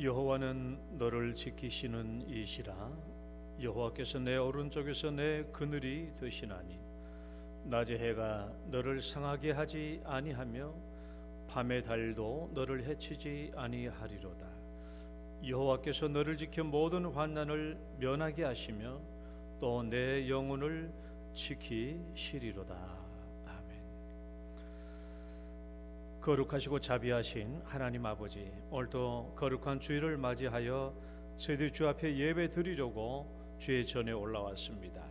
여호와는 너를 지키시는 이시라. 여호와께서 내 오른쪽에서 내 그늘이 되시나니 낮의 해가 너를 상하게 하지 아니하며 밤의 달도 너를 해치지 아니하리로다. 여호와께서 너를 지켜 모든 환난을 면하게 하시며 또 내 영혼을 지키시리로다. 아멘. 거룩하시고 자비하신 하나님 아버지, 오늘도 거룩한 주일을 맞이하여 저희들 주 앞에 예배 드리려고 주의 전에 올라왔습니다.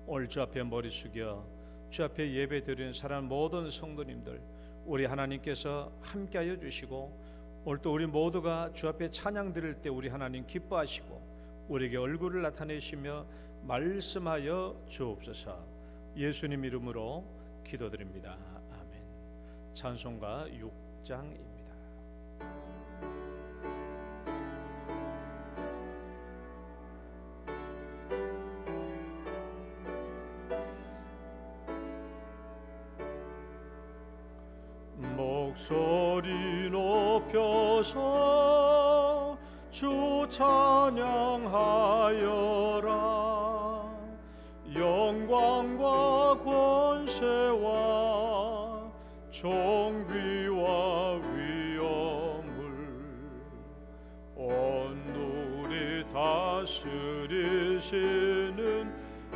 오늘 주 앞에 머리 숙여 주 앞에 예배 드리는 사랑 모든 성도님들, 우리 하나님께서 함께하여 주시고 오늘 또 우리 모두가 주 앞에 찬양 드릴 때 우리 하나님 기뻐하시고 우리에게 얼굴을 나타내시며 말씀하여 주옵소서. 예수님 이름으로 기도드립니다. 아멘. 찬송가 6장입니다. 목소리 높여서 주 찬양하여라. 영광과 권세와 존귀와 위엄을 온누리 다스리시는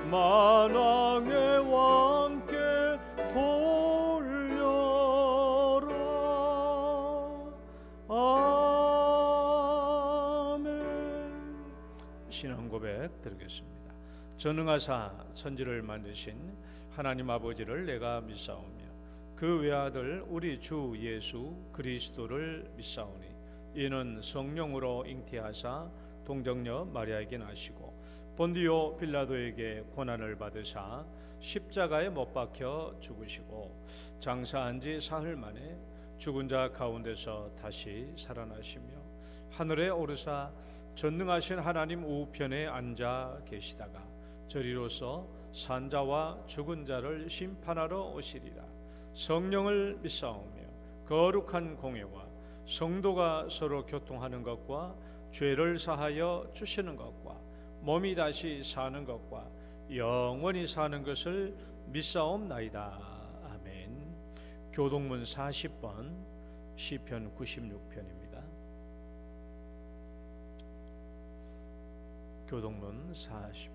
만왕의 왕께 신앙 고백 드리겠습니다. 전능하사 천지를 만드신 하나님 아버지를 내가 믿사오며 그 외아들 우리 주 예수 그리스도를 믿사오니 이는 성령으로 잉태하사 동정녀 마리아에게 나시고 본디오 빌라도에게 고난을 받으사 십자가에 못 박혀 죽으시고 장사한 지 사흘 만에 죽은 자 가운데서 다시 살아나시며 하늘에 오르사 전능하신 하나님 우편에 앉아 계시다가 저리로서 산자와 죽은 자를 심판하러 오시리라. 성령을 믿사오며 거룩한 공예와 성도가 서로 교통하는 것과 죄를 사하여 주시는 것과 몸이 다시 사는 것과 영원히 사는 것을 믿사옵나이다. 아멘. 교동문 40번, 시편 96편입니다. 교동문 40번.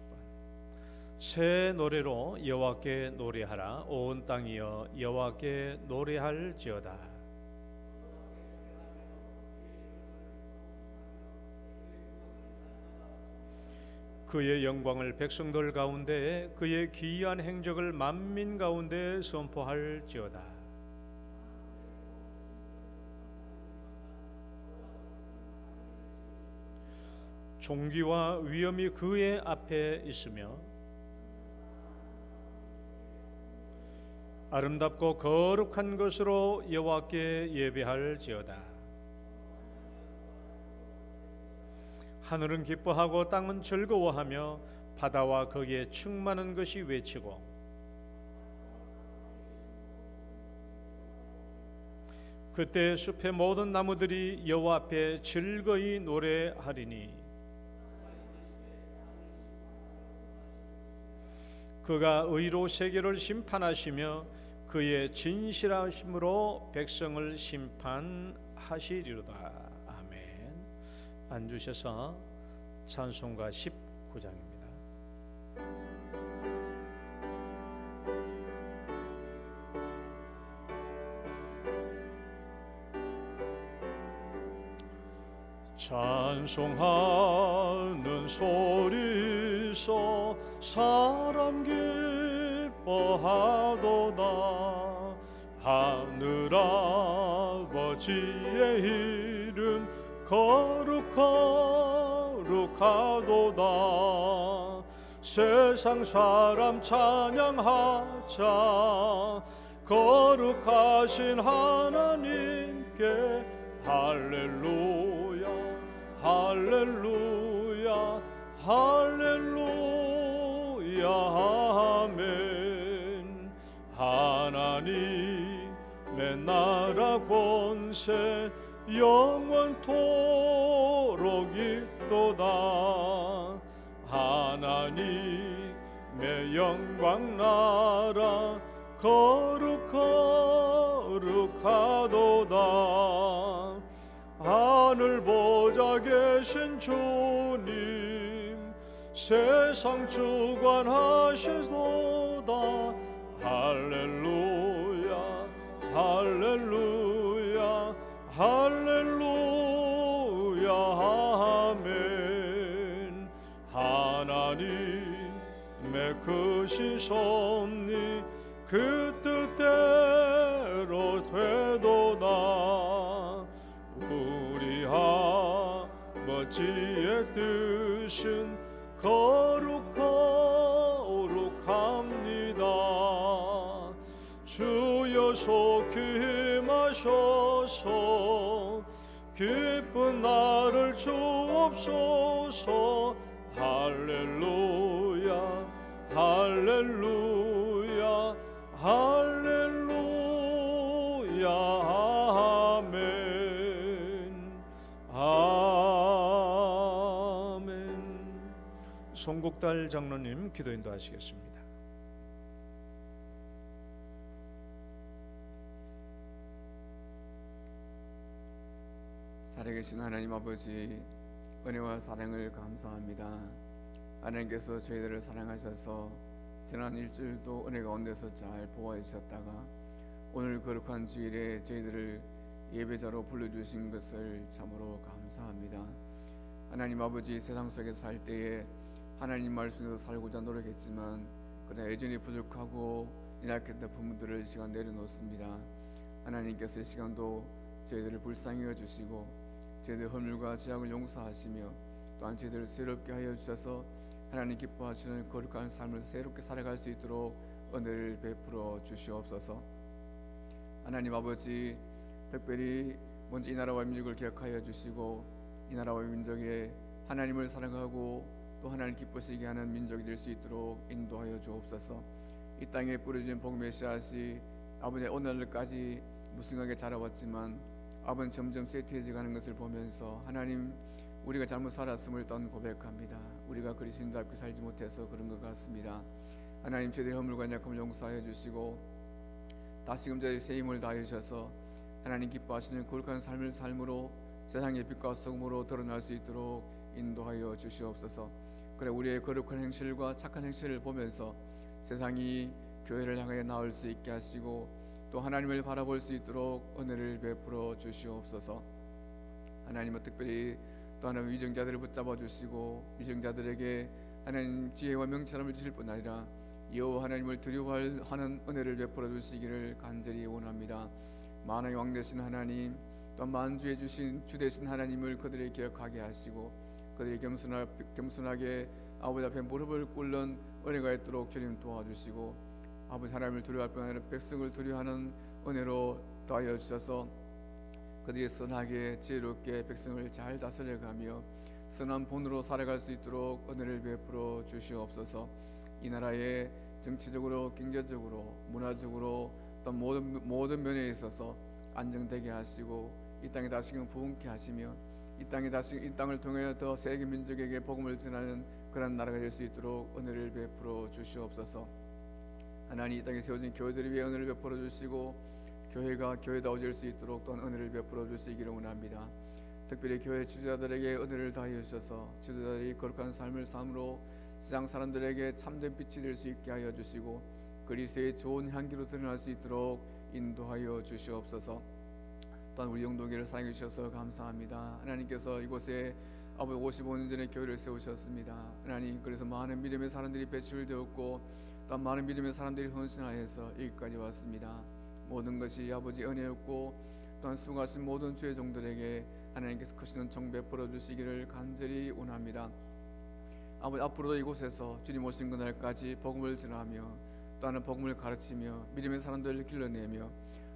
새 노래로 여호와께 노래하라. 온 땅이여 여호와께 노래할지어다. 그의 영광을 백성들 가운데 그의 기이한 행적을 만민 가운데 선포할지어다. 존귀와 위엄이 그의 앞에 있으며 아름답고 거룩한 것으로 여호와께 예배할지어다. 하늘은 기뻐하고 땅은 즐거워하며 바다와 거기에 충만한 것이 외치고 그때 숲의 모든 나무들이 여호와 앞에 즐거이 노래하리니 그가 의로 세계를 심판하시며 그의 진실하심으로 백성을 심판하시리로다. 아멘. 앉으셔서 찬송가 19장입니다. 찬송하는 소리서 사람 기뻐하도다. 하늘아버지의 이름 거룩하도다. 세상 사람 찬양하자. 거룩하신 하나님께 할렐루야 할렐루야 할렐루야 아멘. 하나님의 나라 권세 영원토록 되도다. 하나님의 영광 나라 거룩하도다. 하늘 보좌 계신 주님 세상 주관하시도다. 할렐루야 할렐루야 할렐루야 아멘. 하나님의 크신 섭리 그 뜻대로 되도다. 우리 아버지의 뜻은 거룩합니다. 주여 속히 임하셔서 기쁜 나를 주옵소서. 할렐루야 할렐루야 할렐루야 아멘 아멘. 송국달 장로님 기도 인도하시겠습니다. 살아계신 하나님 아버지, 은혜와 사랑을 감사합니다. 하나님께서 저희들을 사랑하셔서 지난 일주일도 은혜 가운데서 잘 보호해 주셨다가 오늘 거룩한 주일에 저희들을 예배자로 불러주신 것을 참으로 감사합니다. 하나님 아버지, 세상 속에 살 때에 하나님 말씀으로 살고자 노력했지만 그러나 여전히 부족하고 연약했던 부분들을 시간 내려놓습니다. 하나님께서 이 시간도 저희들을 불쌍히 여주시고 저희들 허물과 죄악을 용서하시며 또한 저희들을 새롭게 하여 주셔서 하나님 기뻐하시는 거룩한 삶을 새롭게 살아갈 수 있도록 은혜를 베풀어 주시옵소서. 하나님 아버지, 특별히 먼저 이 나라와 민족을 기억하여 주시고 이 나라와 민족에 하나님을 사랑하고 또 하나님 기쁘시게 하는 민족이 될 수 있도록 인도하여 주옵소서. 이 땅에 뿌려진 복음의 씨앗이 아버지 오늘까지 무성하게 자라왔지만 아버지 점점 쇠퇴해져 가는 것을 보면서 하나님, 우리가 잘못 살았음을 또한 고백합니다. 우리가 그리스도인답게 살지 못해서 그런 것 같습니다. 하나님, 저희들의 허물과 약함을 용서하여 주시고 다시금 저희 새 힘을 다해 주셔서 하나님 기뻐하시는 거룩한 삶을 삶으로 세상의 빛과 소금으로 드러날 수 있도록 인도하여 주시옵소서. 그래 우리의 거룩한 행실과 착한 행실을 보면서 세상이 교회를 향하여 나올 수 있게 하시고 또 하나님을 바라볼 수 있도록 은혜를 베풀어 주시옵소서. 하나님은 특별히 또 하나님 위정자들을 붙잡아 주시고 위정자들에게 하나님 지혜와 명철함을 주실 뿐 아니라 여호와 하나님을 두려워하는 은혜를 베풀어 주시기를 간절히 원합니다. 만왕의 왕 되신 하나님, 또한 만주에 주신 주 되신 하나님을 그들이 기억하게 하시고 그들이 겸손하게 아버지 앞에 무릎을 꿇는 은혜가 있도록 주님 도와주시고 아버지 하나님을 두려워할 뿐 아니라 백성을 두려워하는 은혜로 더하여 주셔서 그들이 선하게 지혜롭게 백성을 잘 다스려가며 선한 본으로 살아갈 수 있도록 은혜를 베풀어 주시옵소서. 이 나라의 정치적으로, 경제적으로, 문화적으로 또 모든 면에 있어서 안정되게 하시고 이 땅에 다시금 부흥케 하시며 이 땅을 통해 더 세계 민족에게 복음을 전하는 그런 나라가 될 수 있도록 은혜를 베풀어 주시옵소서. 하나님, 이 땅에 세워진 교회들을 위해 은혜를 베풀어 주시고 교회가 교회다워질 수 있도록 또한 은혜를 베풀어 주시기를 원합니다. 특별히 교회 지도자들에게 은혜를 다하여 주셔서 지도자들이 거룩한 삶을 삶으로 세상 사람들에게 참된 빛이 될 수 있게 하여 주시고 그리스도의 좋은 향기로 드러날 수 있도록 인도하여 주시옵소서. 또한 우리 영동교회를 사랑해 주셔서 감사합니다. 하나님께서 이곳에 아버지 55년 전에 교회를 세우셨습니다. 하나님, 그래서 많은 믿음의 사람들이 배출되었고 또한 많은 믿음의 사람들이 헌신하여서 여기까지 왔습니다. 모든 것이 아버지 은혜였고 또한 수고하신 모든 주의 종들에게 하나님께서 크신 은총 베풀어 주시기를 간절히 원합니다. 아버지, 앞으로도 이곳에서 주님 오신 그날까지 복음을 전하며 또한 복음을 가르치며 믿음의 사람들을 길러내며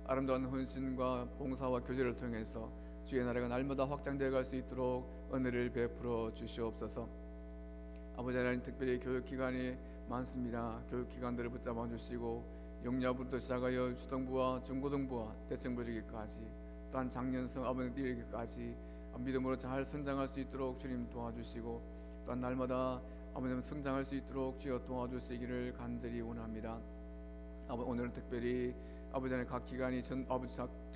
아름다운 헌신과 봉사와 교제를 통해서 주의 나라가 날마다 확장되어 갈 수 있도록 은혜를 베풀어 주시옵소서. 아버지 하나님, 특별히 교육기관이 많습니다. 교육기관들을 붙잡아 주시고 영야부터 시작하여 주등부와 중고등부와 대청부이기까지 또한 장년성 아버지 이르기까지 믿음으로 잘 성장할 수 있도록 주님 도와주시고, 또한 날마다 아버지 성장할 수 있도록 주여 도와주시기를 간절히 원합니다. 오늘은 특별히 아버지의 각 기관이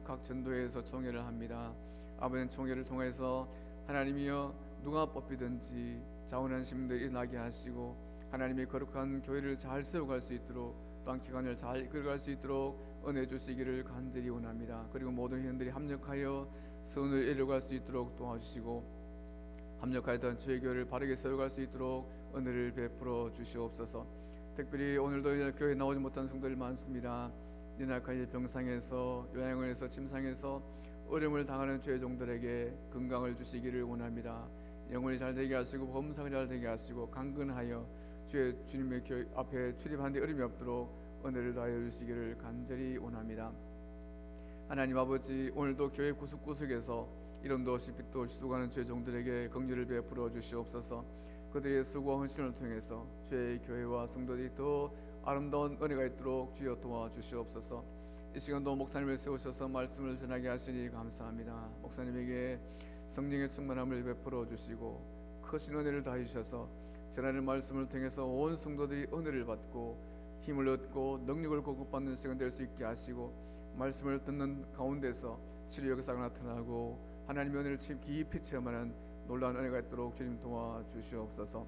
각 전도회에서 총회를 합니다. 아버지는 총회를 통해서 하나님이여 누가 뽑히든지 자원한 시민들이 일어나게 하시고, 하나님의 거룩한 교회를 잘 세워갈 수 있도록, 또한 기관을 잘 이끌어갈 수 있도록 은혜 주시기를 간절히 원합니다. 그리고 모든 회원들이 합력하여 선을 이루어갈 수 있도록 도와주시고, 합력하여 주의 교회를 바르게 세워갈 수 있도록 은혜를 베풀어 주시옵소서. 특별히 오늘도 교회에 나오지 못한 성도들 많습니다. 연약한 병상에서, 요양원에서, 침상에서 어려움을 당하는 죄 종들에게 건강을 주시기를 원합니다. 영혼이 잘 되게 하시고 범사가 잘 되게 하시고, 강건하여 주님의 교회 앞에 출입하는 데 어려움이 없도록 은혜를 다하여 주시기를 간절히 원합니다. 하나님 아버지, 오늘도 교회 구석구석에서 이름도 없이 빛도 없이 수고하는 죄 종들에게 긍휼을 베풀어 주시옵소서. 그들의 수고와 헌신을 통해서 주의 교회와 성도들이 더 아름다운 은혜가 있도록 주여 도와주시옵소서. 이 시간도 목사님을 세우셔서 말씀을 전하게 하시니 감사합니다. 목사님에게 성령의 충만함을 베풀어 주시고 크신 은혜를 다해 주셔서 전하는 말씀을 통해서 온 성도들이 은혜를 받고 힘을 얻고 능력을 공급받는 시간 될 수 있게 하시고, 말씀을 듣는 가운데서 치료 역사가 나타나고 하나님의 은혜를 깊이 체험하는 놀라운 은혜가 있도록 주님 도와주시옵소서.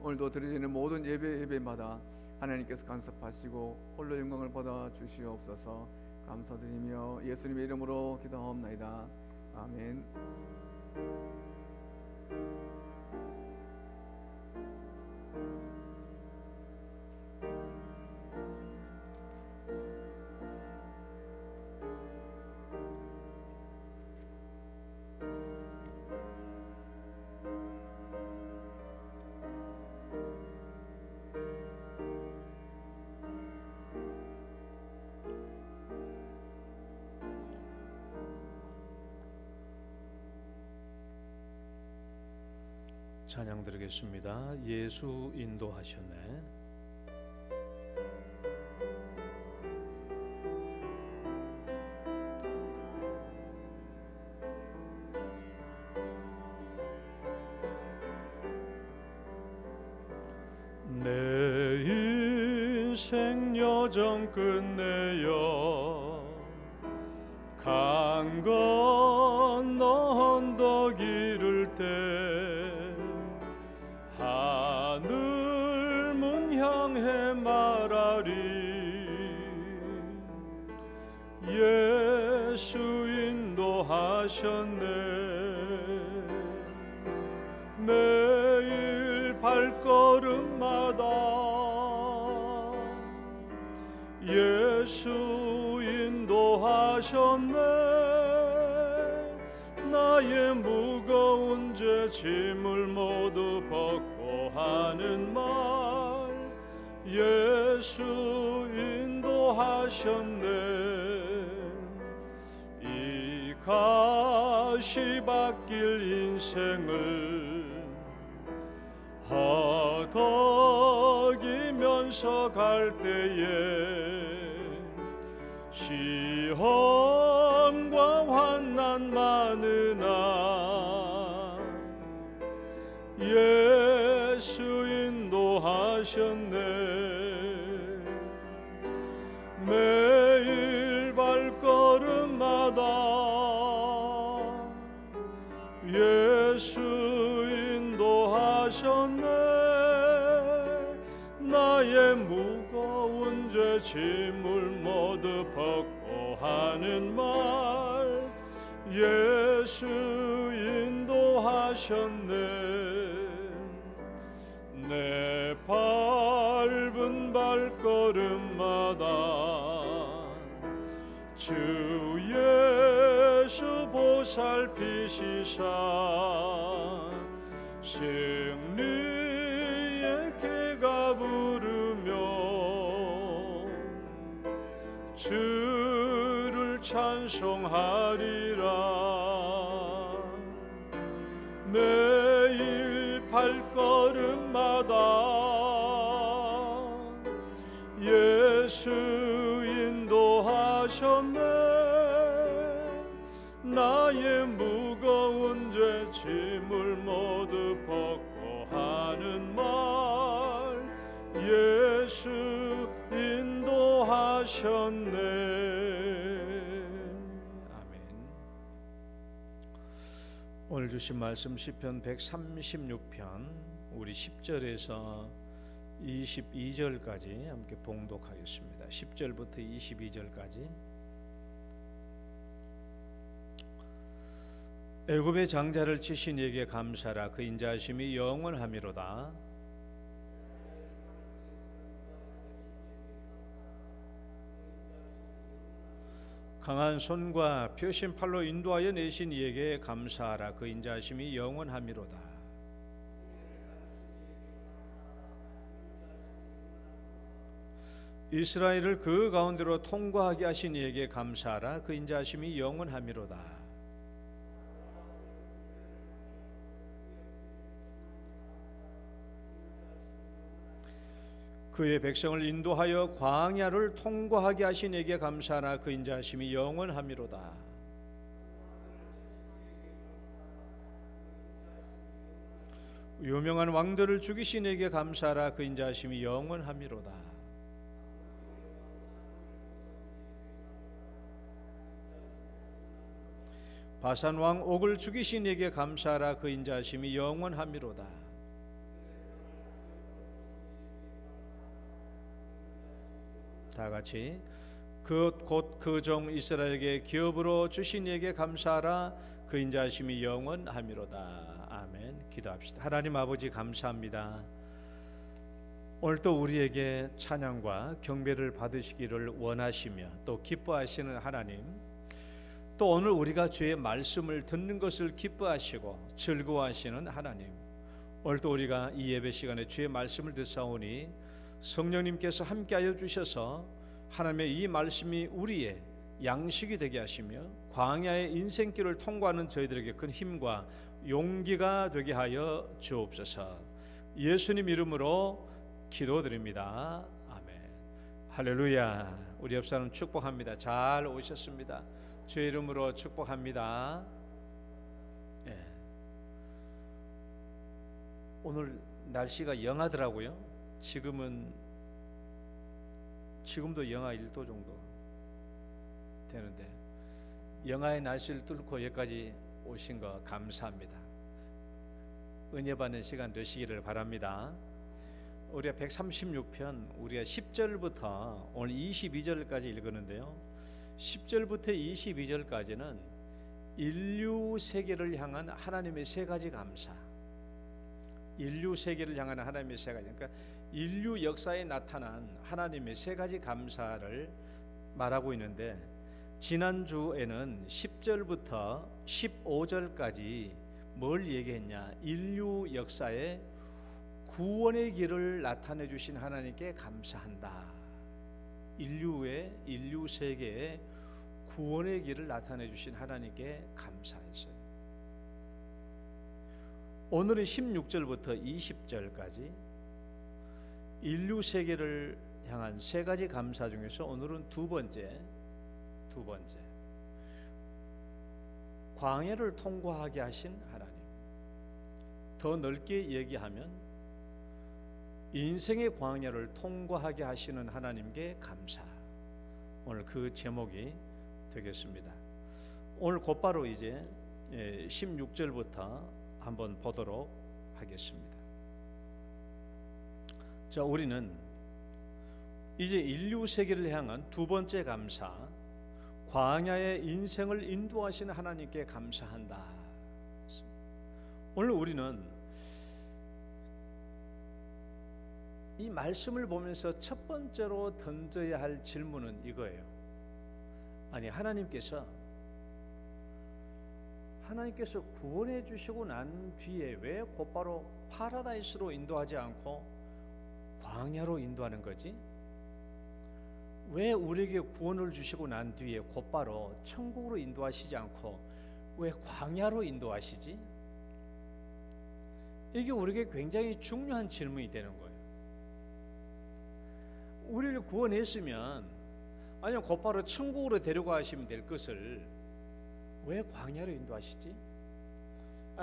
오늘도 드려지는 모든 예배마다 하나님께서 간섭하시고 홀로 영광을 받아 주시옵소서. 감사드리며 예수님의 이름으로 기도하옵나이다. 아멘. 찬양 드리겠습니다. 예수 인도하셨네. 내 인생 여정 끝내어 강 건너 언덕 이를 때 하늘 문 향해 말하리 예수 인도하셨네. 매일 발걸음마다 예수 인도하셨네. 나의 무거운 죄 짐을 모두 벗고 하는 말 예수 인도하셨네. 이 가시밭길 인생을 허덕이면서 갈 때에 시험과 환난 많으나 예수 인도하셨네. 매일 발걸음마다 예수 인도하셨네. 나의 무거운 죄 짐을 모두 벗고 하는 말 예수 인도하셨네. 내 밟은 발걸음마다 주 예수 보살피시사 승리의 개가 부르며 주를 찬송하리라. 매일 발걸음마다 예수 인도하셨네. 나의 무거운 짐을 모두 벗고 하는 말 예수 인도하셨네. 아멘. 오늘 주신 말씀 시편 136편 우리 10절에서 22절까지 함께 봉독하겠습니다. 10절부터 22절까지. 애굽의 장자를 치신 이에게 감사라. 그 인자하심이 영원하미로다. 강한 손과 펴신 팔로 인도하여 내신 이에게 감사하라. 그 인자하심이 영원하미로다. 이스라엘을 그 가운데로 통과하게 하신 이에게 감사하라. 그 인자하심이 영원하미로다. 그의 백성을 인도하여 광야를 통과하게 하신 이에게 감사하라. 그 인자하심이 영원하미로다. 유명한 왕들을 죽이신 이에게 감사하라. 그 인자하심이 영원하미로다. 바산 왕 옥을 죽이신 이에게 감사하라. 그 인자하심이 영원하미로다. 다 같이 곧 그 종 이스라엘에게 기업으로 주신 이에게 감사하라. 그 인자하심이 영원하미로다. 아멘. 기도합시다. 하나님 아버지 감사합니다. 오늘 또 우리에게 찬양과 경배를 받으시기를 원하시며 또 기뻐하시는 하나님, 또 오늘 우리가 주의 말씀을 듣는 것을 기뻐하시고 즐거워하시는 하나님, 오늘 또 우리가 이 예배 시간에 주의 말씀을 듣사오니 성령님께서 함께하여 주셔서 하나님의 이 말씀이 우리의 양식이 되게 하시며 광야의 인생길을 통과하는 저희들에게 큰 힘과 용기가 되게 하여 주옵소서. 예수님 이름으로 기도드립니다. 아멘. 할렐루야. 우리 옆 사람 축복합니다. 잘 오셨습니다. 주의 이름으로 축복합니다. 예. 오늘 날씨가 영하더라고요. 지금도 영하 1도 정도 되는데 영하의 날씨를 뚫고 여기까지 오신 거 감사합니다. 은혜 받는 시간 되시기를 바랍니다. 우리가 136편 우리가 10절부터 오늘 22절까지 읽었는데요, 10절부터 22절까지는 인류 세계를 향한 하나님의 세 가지 감사, 인류 세계를 향한 하나님의 세 가지, 그러니까 인류 역사에 나타난 하나님의 세 가지 감사를 말하고 있는데, 지난주에는 10절부터 15절까지 뭘 얘기했냐? 인류 역사에 구원의 길을 나타내 주신 하나님께 감사한다. 인류 세계에 구원의 길을 나타내 주신 하나님께 감사했어요. 오늘은 16절부터 20절까지 인류 세계를 향한 세 가지 감사 중에서 오늘은 두 번째 광야를 통과하게 하신 하나님, 더 넓게 얘기하면 인생의 광야를 통과하게 하시는 하나님께 감사, 오늘 그 제목이 되겠습니다. 오늘 곧바로 이제 16절부터 한번 보도록 하겠습니다. 자, 우리는 이제 인류 세계를 향한 두 번째 감사, 광야의 인생을 인도하시는 하나님께 감사한다. 오늘 우리는 이 말씀을 보면서 첫 번째로 던져야 할 질문은 이거예요. 아니, 하나님께서 구원해 주시고 난 뒤에 왜 곧바로 파라다이스로 인도하지 않고 광야로 인도하는 거지? 왜 우리에게 구원을 주시고 난 뒤에 곧바로 천국으로 인도하시지 않고 왜 광야로 인도하시지? 이게 우리에게 굉장히 중요한 질문이 되는 거예요. 우리를 구원했으면 아니면 곧바로 천국으로 데려가시면 될 것을 왜 광야로 인도하시지?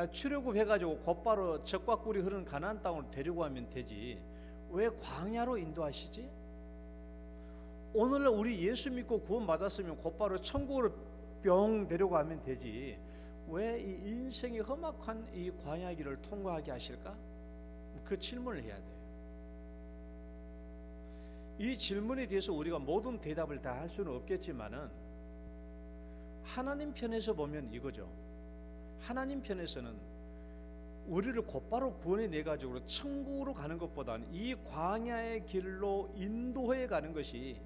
출애굽해가지고 곧바로 적과 꿀이 흐르는 가나안 땅으로 데리고 가면 되지 왜 광야로 인도하시지? 오늘날 우리 예수 믿고 구원받았으면 곧바로 천국으로 뿅 데려가면 되지 왜 이 인생이 험악한 이 광야 길을 통과하게 하실까? 그 질문을 해야 돼요. 이 질문에 대해서 우리가 모든 대답을 다 할 수는 없겠지만은 하나님 편에서 보면 이거죠. 하나님 편에서는 우리를 곧바로 구원해 내 가지고 천국으로 가는 것보다는 이 광야의 길로 인도해 가는 것이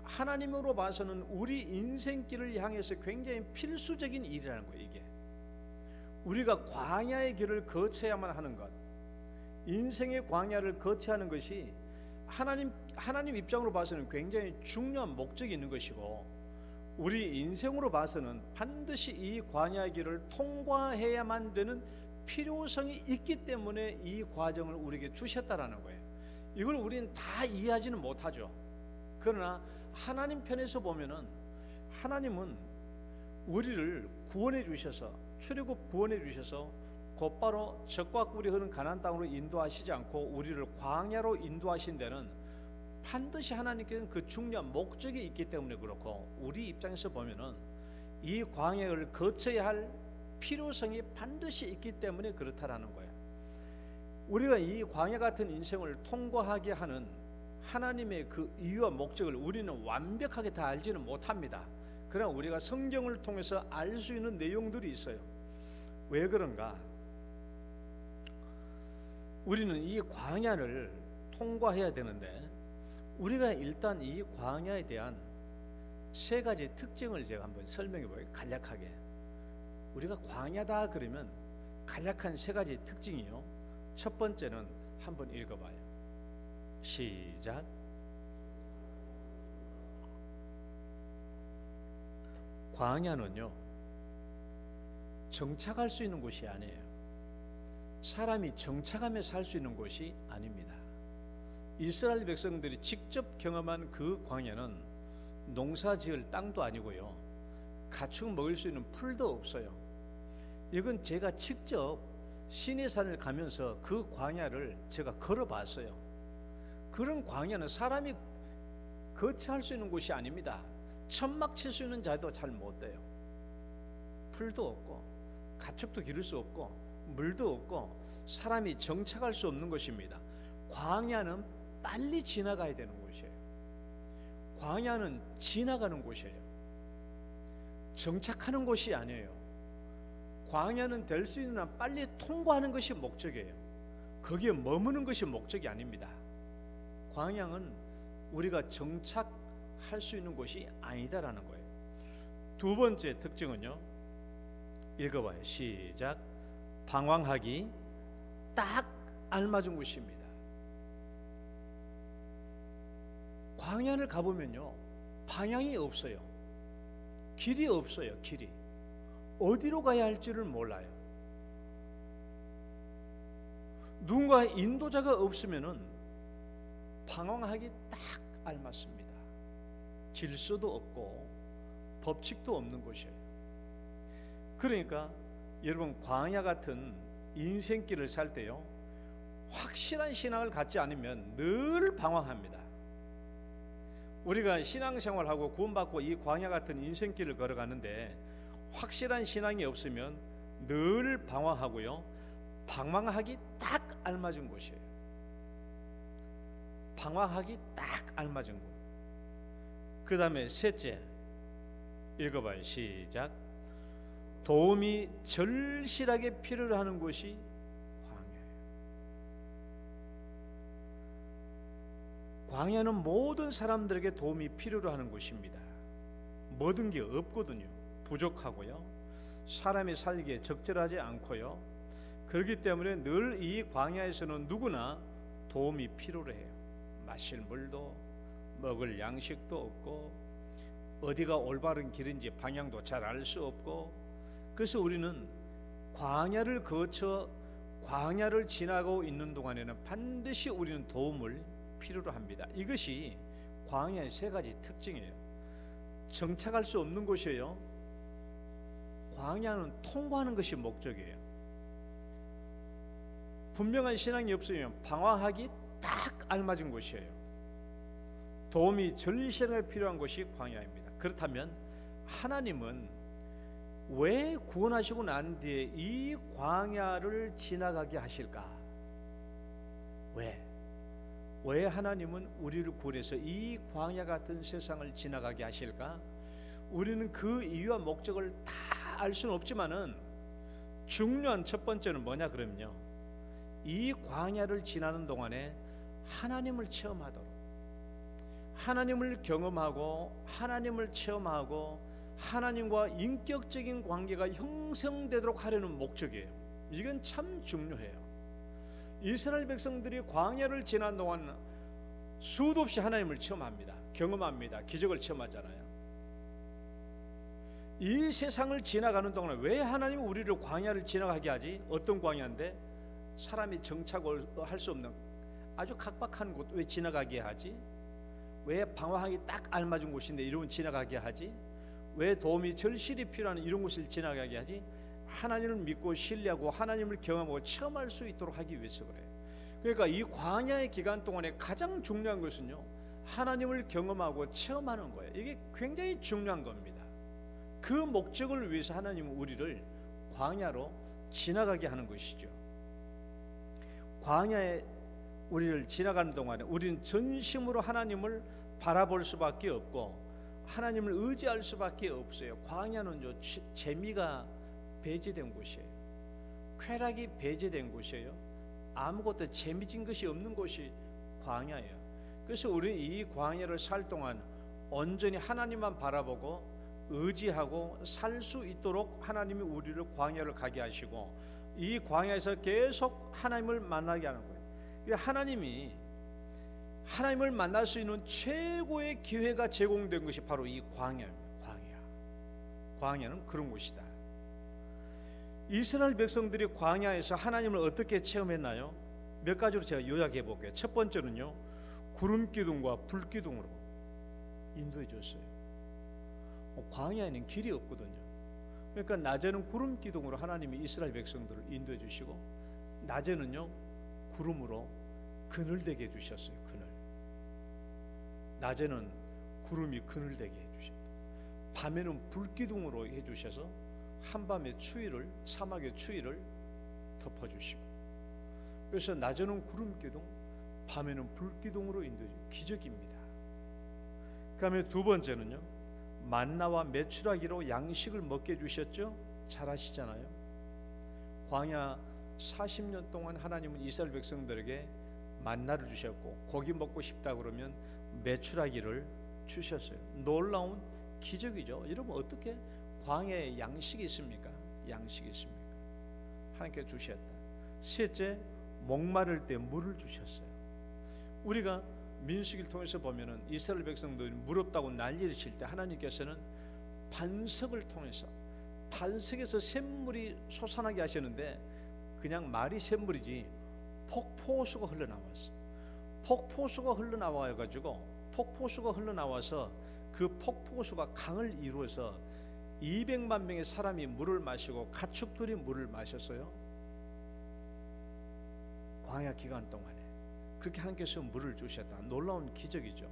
하나님으로 봐서는 우리 인생길을 향해서 굉장히 필수적인 일이라는 거예요. 이게 우리가 광야의 길을 거쳐야만 하는 것, 인생의 광야를 거쳐야 하는 것이 하나님 입장으로 봐서는 굉장히 중요한 목적이 있는 것이고 우리 인생으로 봐서는 반드시 이 광야의 길을 통과해야만 되는 필요성이 있기 때문에 이 과정을 우리에게 주셨다라는 거예요. 이걸 우리는 다 이해하지는 못하죠. 그러나 하나님 편에서 보면은 하나님은 우리를 구원해 주셔서 출애굽 구원해 주셔서 곧바로 적과 꿀이 흐르는 가나안 땅으로 인도하시지 않고 우리를 광야로 인도하신 데는 반드시 하나님께서는 그 중요한 목적이 있기 때문에 그렇고 우리 입장에서 보면은 이 광야를 거쳐야 할 필요성이 반드시 있기 때문에 그렇다라는 거예요. 우리가 이 광야 같은 인생을 통과하게 하는 하나님의 그 이유와 목적을 우리는 완벽하게 다 알지는 못합니다. 그러나 우리가 성경을 통해서 알 수 있는 내용들이 있어요. 왜 그런가? 우리는 이 광야를 통과해야 되는데 우리가 일단 이 광야에 대한 세 가지 특징을 제가 한번 설명해 볼게요. 간략하게. 우리가 광야다 그러면 간략한 세 가지 특징이요. 첫 번째는 한번 읽어봐요. 시작. 광야는요 정착할 수 있는 곳이 아니에요. 사람이 정착하며 살 수 있는 곳이 아닙니다. 이스라엘 백성들이 직접 경험한 그 광야는 농사 지을 땅도 아니고요 가축 먹을 수 있는 풀도 없어요. 이건 제가 직접 시내산을 가면서 그 광야를 제가 걸어봤어요. 그런 광야는 사람이 거처할 수 있는 곳이 아닙니다. 천막 칠 수 있는 자도 잘 못 돼요. 풀도 없고 가축도 기를 수 없고 물도 없고 사람이 정착할 수 없는 것입니다. 광야는 빨리 지나가야 되는 곳이에요. 광야는 지나가는 곳이에요. 정착하는 곳이 아니에요. 광야는 될 수 있는 한 빨리 통과하는 것이 목적이에요. 거기에 머무는 것이 목적이 아닙니다. 광야는 우리가 정착할 수 있는 곳이 아니다라는 거예요. 두 번째 특징은요. 읽어봐요. 시작. 방황하기 딱 알맞은 곳입니다. 광야를 가보면요 방향이 없어요. 길이 없어요. 길이 어디로 가야 할지를 몰라요. 누군가 인도자가 없으면은 방황하기 딱 알맞습니다. 질서도 없고 법칙도 없는 곳이에요. 그러니까 여러분 광야 같은 인생길을 살 때요 확실한 신앙을 갖지 않으면 늘 방황합니다. 우리가 신앙생활하고 구원받고 이 광야 같은 인생길을 걸어가는데 확실한 신앙이 없으면 늘 방황하고요 방황하기 딱 알맞은 곳이에요. 방황하기 딱 알맞은 곳. 그 다음에 셋째 읽어봐요. 시작. 도움이 절실하게 필요로 하는 곳이 광야예요. 광야는 모든 사람들에게 도움이 필요로 하는 곳입니다. 모든 게 없거든요. 부족하고요 사람이 살기에 적절하지 않고요 그렇기 때문에 늘 이 광야에서는 누구나 도움이 필요로 해요. 마실 물도 먹을 양식도 없고 어디가 올바른 길인지 방향도 잘 알 수 없고 그래서 우리는 광야를 거쳐 광야를 지나고 있는 동안에는 반드시 우리는 도움을 필요로 합니다. 이것이 광야의 세 가지 특징이에요. 정착할 수 없는 곳이에요. 광야는 통과하는 것이 목적이에요. 분명한 신앙이 없으면 방황하기 딱 알맞은 곳이에요. 도움이 절실하게 필요한 곳이 광야입니다. 그렇다면 하나님은 왜 구원하시고 난 뒤에 이 광야를 지나가게 하실까? 왜 하나님은 우리를 구원해서 이 광야 같은 세상을 지나가게 하실까? 우리는 그 이유와 목적을 다 알 수는 없지만은 중요한 첫 번째는 뭐냐 그러면요, 이 광야를 지나는 동안에 하나님을 체험하도록, 하나님을 경험하고 하나님을 체험하고 하나님과 인격적인 관계가 형성되도록 하려는 목적이에요. 이건 참 중요해요. 이스라엘 백성들이 광야를 지난 동안 수도 없이 하나님을 체험합니다. 경험합니다. 기적을 체험하잖아요. 이 세상을 지나가는 동안에 왜 하나님이 우리를 광야를 지나가게 하지? 어떤 광야인데? 사람이 정착할 수 없는 아주 각박한 곳 왜 지나가게 하지? 왜 방황하기 딱 알맞은 곳인데 이런 지나가게 하지? 왜 도움이 절실히 필요한 이런 곳을 지나가게 하지? 하나님을 믿고 신뢰하고 하나님을 경험하고 체험할 수 있도록 하기 위해서 그래요. 그러니까 이 광야의 기간 동안에 가장 중요한 것은요, 하나님을 경험하고 체험하는 거예요. 이게 굉장히 중요한 겁니다. 그 목적을 위해서 하나님은 우리를 광야로 지나가게 하는 것이죠. 광야에 우리를 지나가는 동안에 우리는 전심으로 하나님을 바라볼 수밖에 없고 하나님을 의지할 수밖에 없어요. 광야는 재미가 배제된 곳이에요. 쾌락이 배제된 곳이에요. 아무것도 재미진 것이 없는 곳이 광야예요. 그래서 우리는 이 광야를 살 동안 온전히 하나님만 바라보고 의지하고 살 수 있도록 하나님이 우리를 광야를 가게 하시고 이 광야에서 계속 하나님을 만나게 하는 거예요. 하나님을 만날 수 있는 최고의 기회가 제공된 것이 바로 이 광야입니다. 광야는 그런 곳이다. 이스라엘 백성들이 광야에서 하나님을 어떻게 체험했나요? 몇 가지로 제가 요약해 볼게요. 첫 번째는요, 구름 기둥과 불 기둥으로 인도해 줬어요. 광야에는 길이 없거든요. 그러니까 낮에는 구름 기둥으로 하나님이 이스라엘 백성들을 인도해 주시고 낮에는요 구름으로 그늘되게 해주셨어요. 낮에는 구름이 그늘되게 해주셨다. 밤에는 불기둥으로 해주셔서 한밤의 추위를, 사막의 추위를 덮어주시고, 그래서 낮에는 구름기둥, 밤에는 불기둥으로 인도해 주신 기적입니다. 그 다음에 두 번째는요, 만나와 메추라기로 양식을 먹게 해주셨죠. 잘 아시잖아요. 광야 40년 동안 하나님은 이스라엘 백성들에게 만나를 주셨고 고기 먹고 싶다 그러면 메추라기를 주셨어요. 놀라운 기적이죠. 여러분, 어떻게 광야에 양식이 있습니까? 양식이 있습니까? 하나님께 주셨다. 셋째, 목마를 때 물을 주셨어요. 우리가 민수기를 통해서 보면은 이스라엘 백성들이 물 없다고 난리를 칠 때 하나님께서는 반석을 통해서, 반석에서 샘물이 솟아나게 하셨는데 그냥 말이 샘물이지 폭포수가 흘러나왔어. 폭포수가 흘러나와서 그 폭포수가 강을 이루어서 200만 명의 사람이 물을 마시고 가축들이 물을 마셨어요. 광야 기간 동안에 그렇게 하나님께서 물을 주셨다. 놀라운 기적이죠.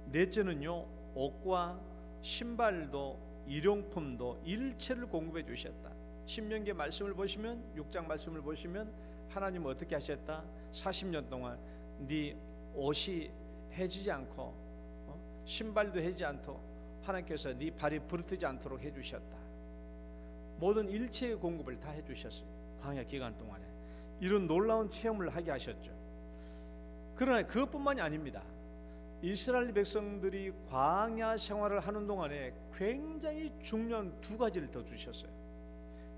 넷째는요, 옷과 신발도 일용품도 일체를 공급해 주셨다. 신명기 말씀을 보시면, 6장 말씀을 보시면 하나님은 어떻게 하셨다? 40년 동안 네 옷이 해지지 않고 신발도 해지지 않도록 하나님께서 네 발이 부르트지 않도록 해주셨다. 모든 일체의 공급을 다 해주셨어요. 광야 기간 동안에 이런 놀라운 체험을 하게 하셨죠. 그러나 그것뿐만이 아닙니다. 이스라엘 백성들이 광야 생활을 하는 동안에 굉장히 중요한 두 가지를 더 주셨어요.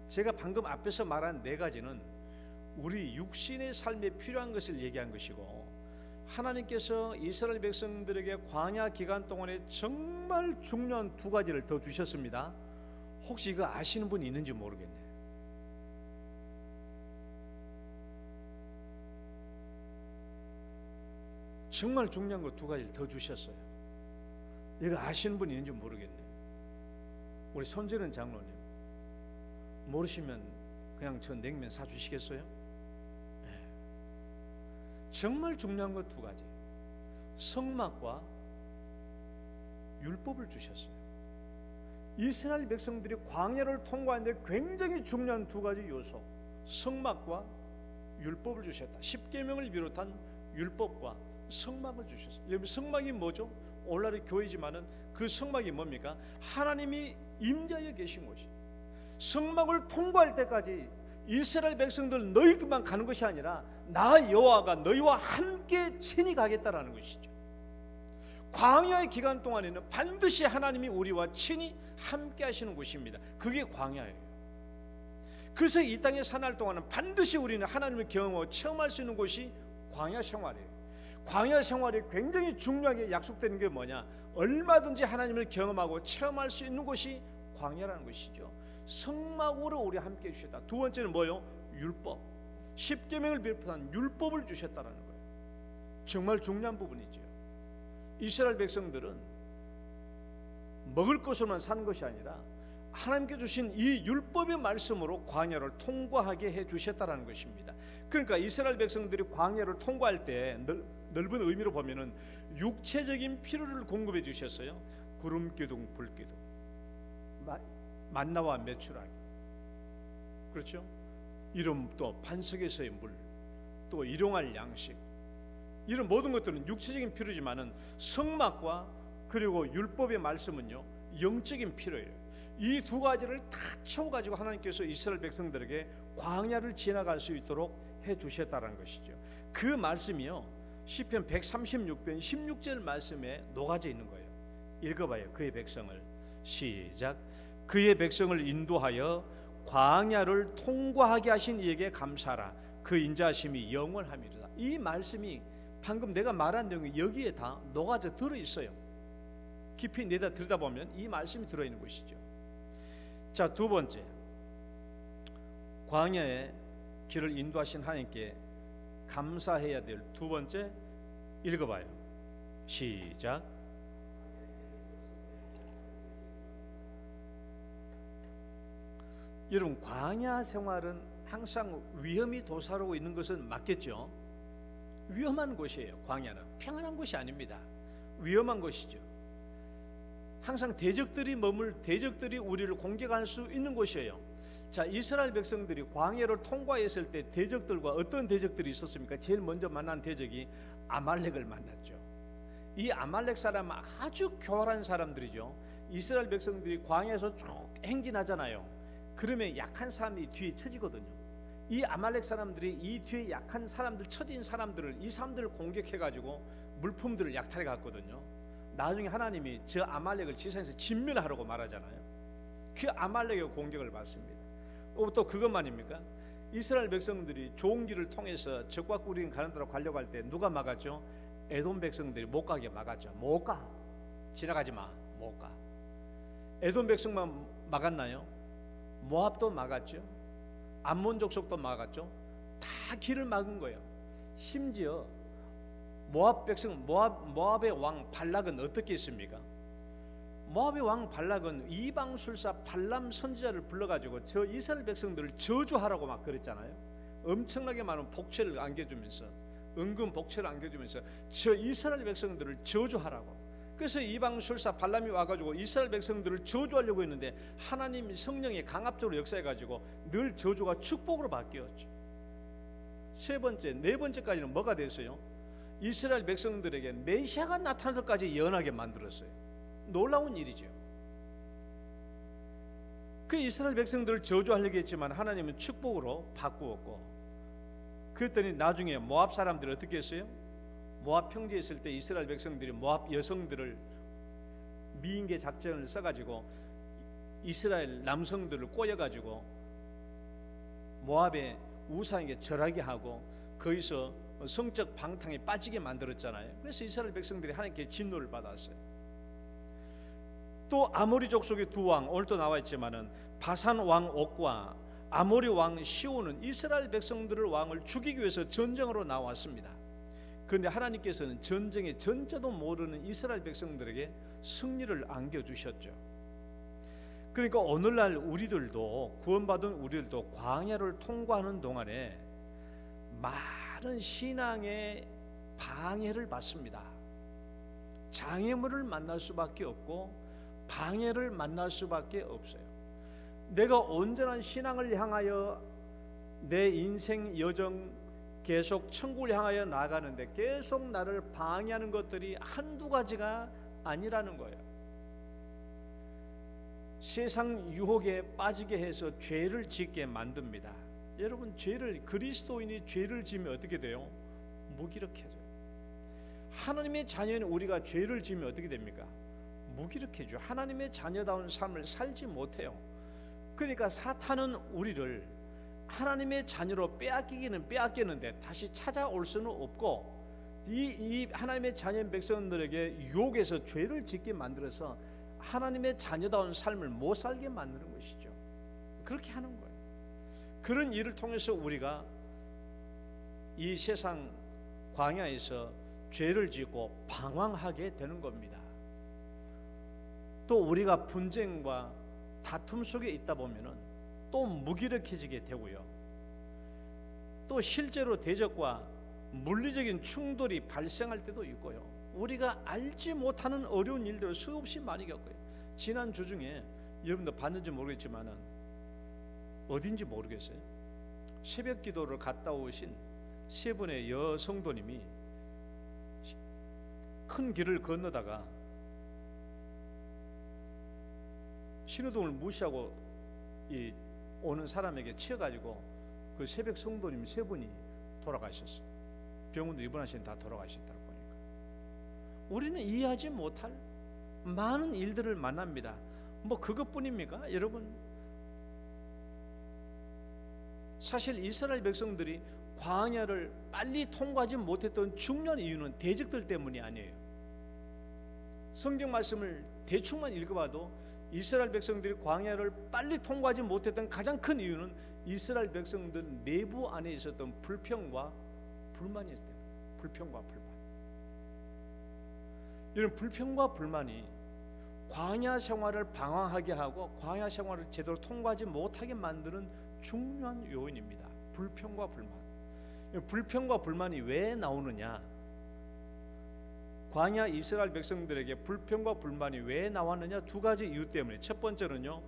제가 방금 앞에서 말한 네 가지는 우리 육신의 삶에 필요한 것을 얘기한 것이고, 하나님께서 이스라엘 백성들에게 광야 기간 동안에 정말 중요한 두 가지를 더 주셨습니다. 혹시 이거 아시는 분이 있는지 모르겠네요. 정말 중요한 거 두 가지를 더 주셨어요. 이거 아시는 분이 있는지 모르겠네요. 우리 손재는 장로님, 모르시면 그냥 저 냉면 사주시겠어요? 네. 정말 중요한 것 두 가지. 성막과 율법을 주셨어요. 이스라엘 백성들이 광야를 통과하는데 굉장히 중요한 두 가지 요소, 성막과 율법을 주셨다. 십계명을 비롯한 율법과 성막을 주셨어요. 여러분, 성막이 뭐죠? 오늘날의 교회지만은 그 성막이 뭡니까? 하나님이 임재하여 계신 곳이. 성막을 통과할 때까지 이스라엘 백성들 너희만 가는 것이 아니라 나 여호와가 너희와 함께 친히 가겠다라는 것이죠. 광야의 기간 동안에는 반드시 하나님이 우리와 친히 함께 하시는 곳입니다. 그게 광야예요. 그래서 이 땅에 사는 동안은 반드시 우리는 하나님을 경험하고 체험할 수 있는 곳이 광야 생활이에요. 광야 생활이 굉장히 중요하게 약속되는 게 뭐냐? 얼마든지 하나님을 경험하고 체험할 수 있는 곳이 광야라는 것이죠. 성막으로 우리 함께 주셨다. 두 번째는 뭐요? 율법. 십계명을 비롯한 율법을 주셨다는 거예요. 정말 중요한 부분이죠. 이스라엘 백성들은 먹을 것으로만 사는 것이 아니라 하나님께 주신 이 율법의 말씀으로 광야를 통과하게 해 주셨다는 것입니다. 그러니까 이스라엘 백성들이 광야를 통과할 때 넓은 의미로 보면은 육체적인 필요를 공급해 주셨어요. 구름 기둥, 불 기둥, 만나와 메추라기, 그렇죠? 이런 또 반석에서의 물, 또 일용할 양식, 이런 모든 것들은 육체적인 필요지만은 성막과 그리고 율법의 말씀은요 영적인 필요예요. 이 두 가지를 다 채워가지고 하나님께서 이스라엘 백성들에게 광야를 지나갈 수 있도록 해주셨다는 것이죠. 그 말씀이요 시편 136편 16절 말씀에 녹아져 있는 거예요. 읽어봐요. 그의 백성을. 시작. 그의 백성을 인도하여 광야를 통과하게 하신 이에게 감사하라. 그 인자하심이 영원함이로다. 이 말씀이 방금 내가 말한 내용이 여기에 다 녹아져 들어있어요. 깊이 내다 들여다보면 이 말씀이 들어있는 것이죠. 자, 두 번째, 광야의 길을 인도하신 하나님께 감사해야 될 두 번째, 읽어봐요. 시작. 여러분, 광야 생활은 항상 위험이 도사리고 있는 것은 맞겠죠? 위험한 곳이에요. 광야는 평안한 곳이 아닙니다. 위험한 곳이죠. 항상 대적들이 우리를 공격할 수 있는 곳이에요. 자, 이스라엘 백성들이 광야를 통과했을 때 대적들과 어떤 대적들이 있었습니까? 제일 먼저 만난 대적이 아말렉을 만났죠. 이 아말렉 사람은 아주 교활한 사람들이죠. 이스라엘 백성들이 광야에서 쭉 행진하잖아요. 그러면 약한 사람이 뒤에 처지거든요. 이 아말렉 사람들이 이 뒤에 약한 사람들, 처진 사람들을, 이 사람들을 공격해가지고 물품들을 약탈해 갔거든요. 나중에 하나님이 저 아말렉을 지상에서 진멸하라고 말하잖아요. 그 아말렉의 공격을 받습니다. 또 그것만입니까? 이스라엘 백성들이 좋은 길을 통해서 적과 꿀이 가는 데로 가려고 할 때 누가 막았죠? 에돔 백성들이 못 가게 막았죠. 못 가, 지나가지 마, 못 가. 에돔 백성만 막았나요? 모압도 막았죠. 암몬 족속도 막았죠. 다 길을 막은 거예요. 심지어 모압의 왕 발락은 어떻게 했습니까? 모압의 왕 발락은 이방술사 발람 선지자를 불러가지고 저 이스라엘 백성들을 저주하라고 막 그랬잖아요. 엄청나게 많은 복채를 안겨주면서, 은근 복채를 안겨주면서 저 이스라엘 백성들을 저주하라고. 그래서 이방술사 발람이 와가지고 이스라엘 백성들을 저주하려고 했는데 하나님 성령이 강압적으로 역사해가지고 늘 저주가 축복으로 바뀌었죠. 네 번째까지는 뭐가 됐어요? 이스라엘 백성들에게 메시아가 나타나서까지 예언하게 만들었어요. 놀라운 일이죠. 그 이스라엘 백성들을 저주하려고 했지만 하나님은 축복으로 바꾸었고, 그랬더니 나중에 모압 사람들이 어떻게 했어요? 모압 평지에 있을 때 이스라엘 백성들이 모압 여성들을 미인계 작전을 써가지고 이스라엘 남성들을 꼬여가지고 모압의 우상에게 절하게 하고 거기서 성적 방탕에 빠지게 만들었잖아요. 그래서 이스라엘 백성들이 하나님께 진노를 받았어요. 또 아모리 족속의 두 왕, 오늘 또 나와 있지만은 바산 왕 옥과 아모리 왕 시온은 이스라엘 백성들을 왕을 죽이기 위해서 전쟁으로 나왔습니다. 그런데 하나님께서는 전쟁의 전자도 모르는 이스라엘 백성들에게 승리를 안겨주셨죠. 그러니까 오늘날 우리들도, 구원받은 우리들도 광야를 통과하는 동안에 바른 신앙의 방해를 받습니다. 장애물을 만날 수밖에 없고 방해를 만날 수밖에 없어요. 내가 온전한 신앙을 향하여 내 인생 여정 계속 천국을 향하여 나가는데 계속 나를 방해하는 것들이 한두 가지가 아니라는 거예요. 세상 유혹에 빠지게 해서 죄를 짓게 만듭니다. 여러분, 그리스도인이 죄를 지으면 어떻게 돼요? 무기력해져요. 하나님의 자녀인 우리가 죄를 지으면 어떻게 됩니까? 무기력해져요. 하나님의 자녀다운 삶을 살지 못해요. 그러니까 사탄은 우리를 하나님의 자녀로 빼앗기기는 빼앗겼는데 다시 찾아올 수는 없고, 이 하나님의 자녀인 백성들에게 유혹해서 죄를 짓게 만들어서 하나님의 자녀다운 삶을 못 살게 만드는 것이죠. 그렇게 하는 거예요. 그런 일을 통해서 우리가 이 세상 광야에서 죄를 짓고 방황하게 되는 겁니다. 또 우리가 분쟁과 다툼 속에 있다 보면은 또 무기력해지게 되고요. 또 실제로 대적과 물리적인 충돌이 발생할 때도 있고요. 우리가 알지 못하는 어려운 일들을 수없이 많이 겪어요. 지난 주 중에 여러분도 봤는지 모르겠지만은 어딘지 모르겠어요. 새벽 기도를 갔다 오신 세 분의 여성도님이 큰 길을 건너다가 신호등을 무시하고 오는 사람에게 치여가지고 그 새벽 성도님 세 분이 돌아가셨어요. 병원도 입원하신 다 돌아가셨다고 보니까 우리는 이해하지 못할 많은 일들을 만납니다. 뭐 그것뿐입니까? 여러분, 사실 이스라엘 백성들이 광야를 빨리 통과하지 못했던 중요한 이유는 대적들 때문이 아니에요. 성경 말씀을 대충만 읽어봐도 이스라엘 백성들이 광야를 빨리 통과하지 못했던 가장 큰 이유는 이스라엘 백성들 내부 안에 있었던 불평과 불만이었기 때문에. 불평과 불만. 이런 불평과 불만이 광야 생활을 방황하게 하고 광야 생활을 제대로 통과하지 못하게 만드는 중요한 요인입니다. 불평과 불만. 불평과 불만이 왜 나오느냐? 광야 이스라엘 백성들에게 불평과 불만이 왜 나왔느냐? 두 가지 이유 때문에. 첫 번째는요,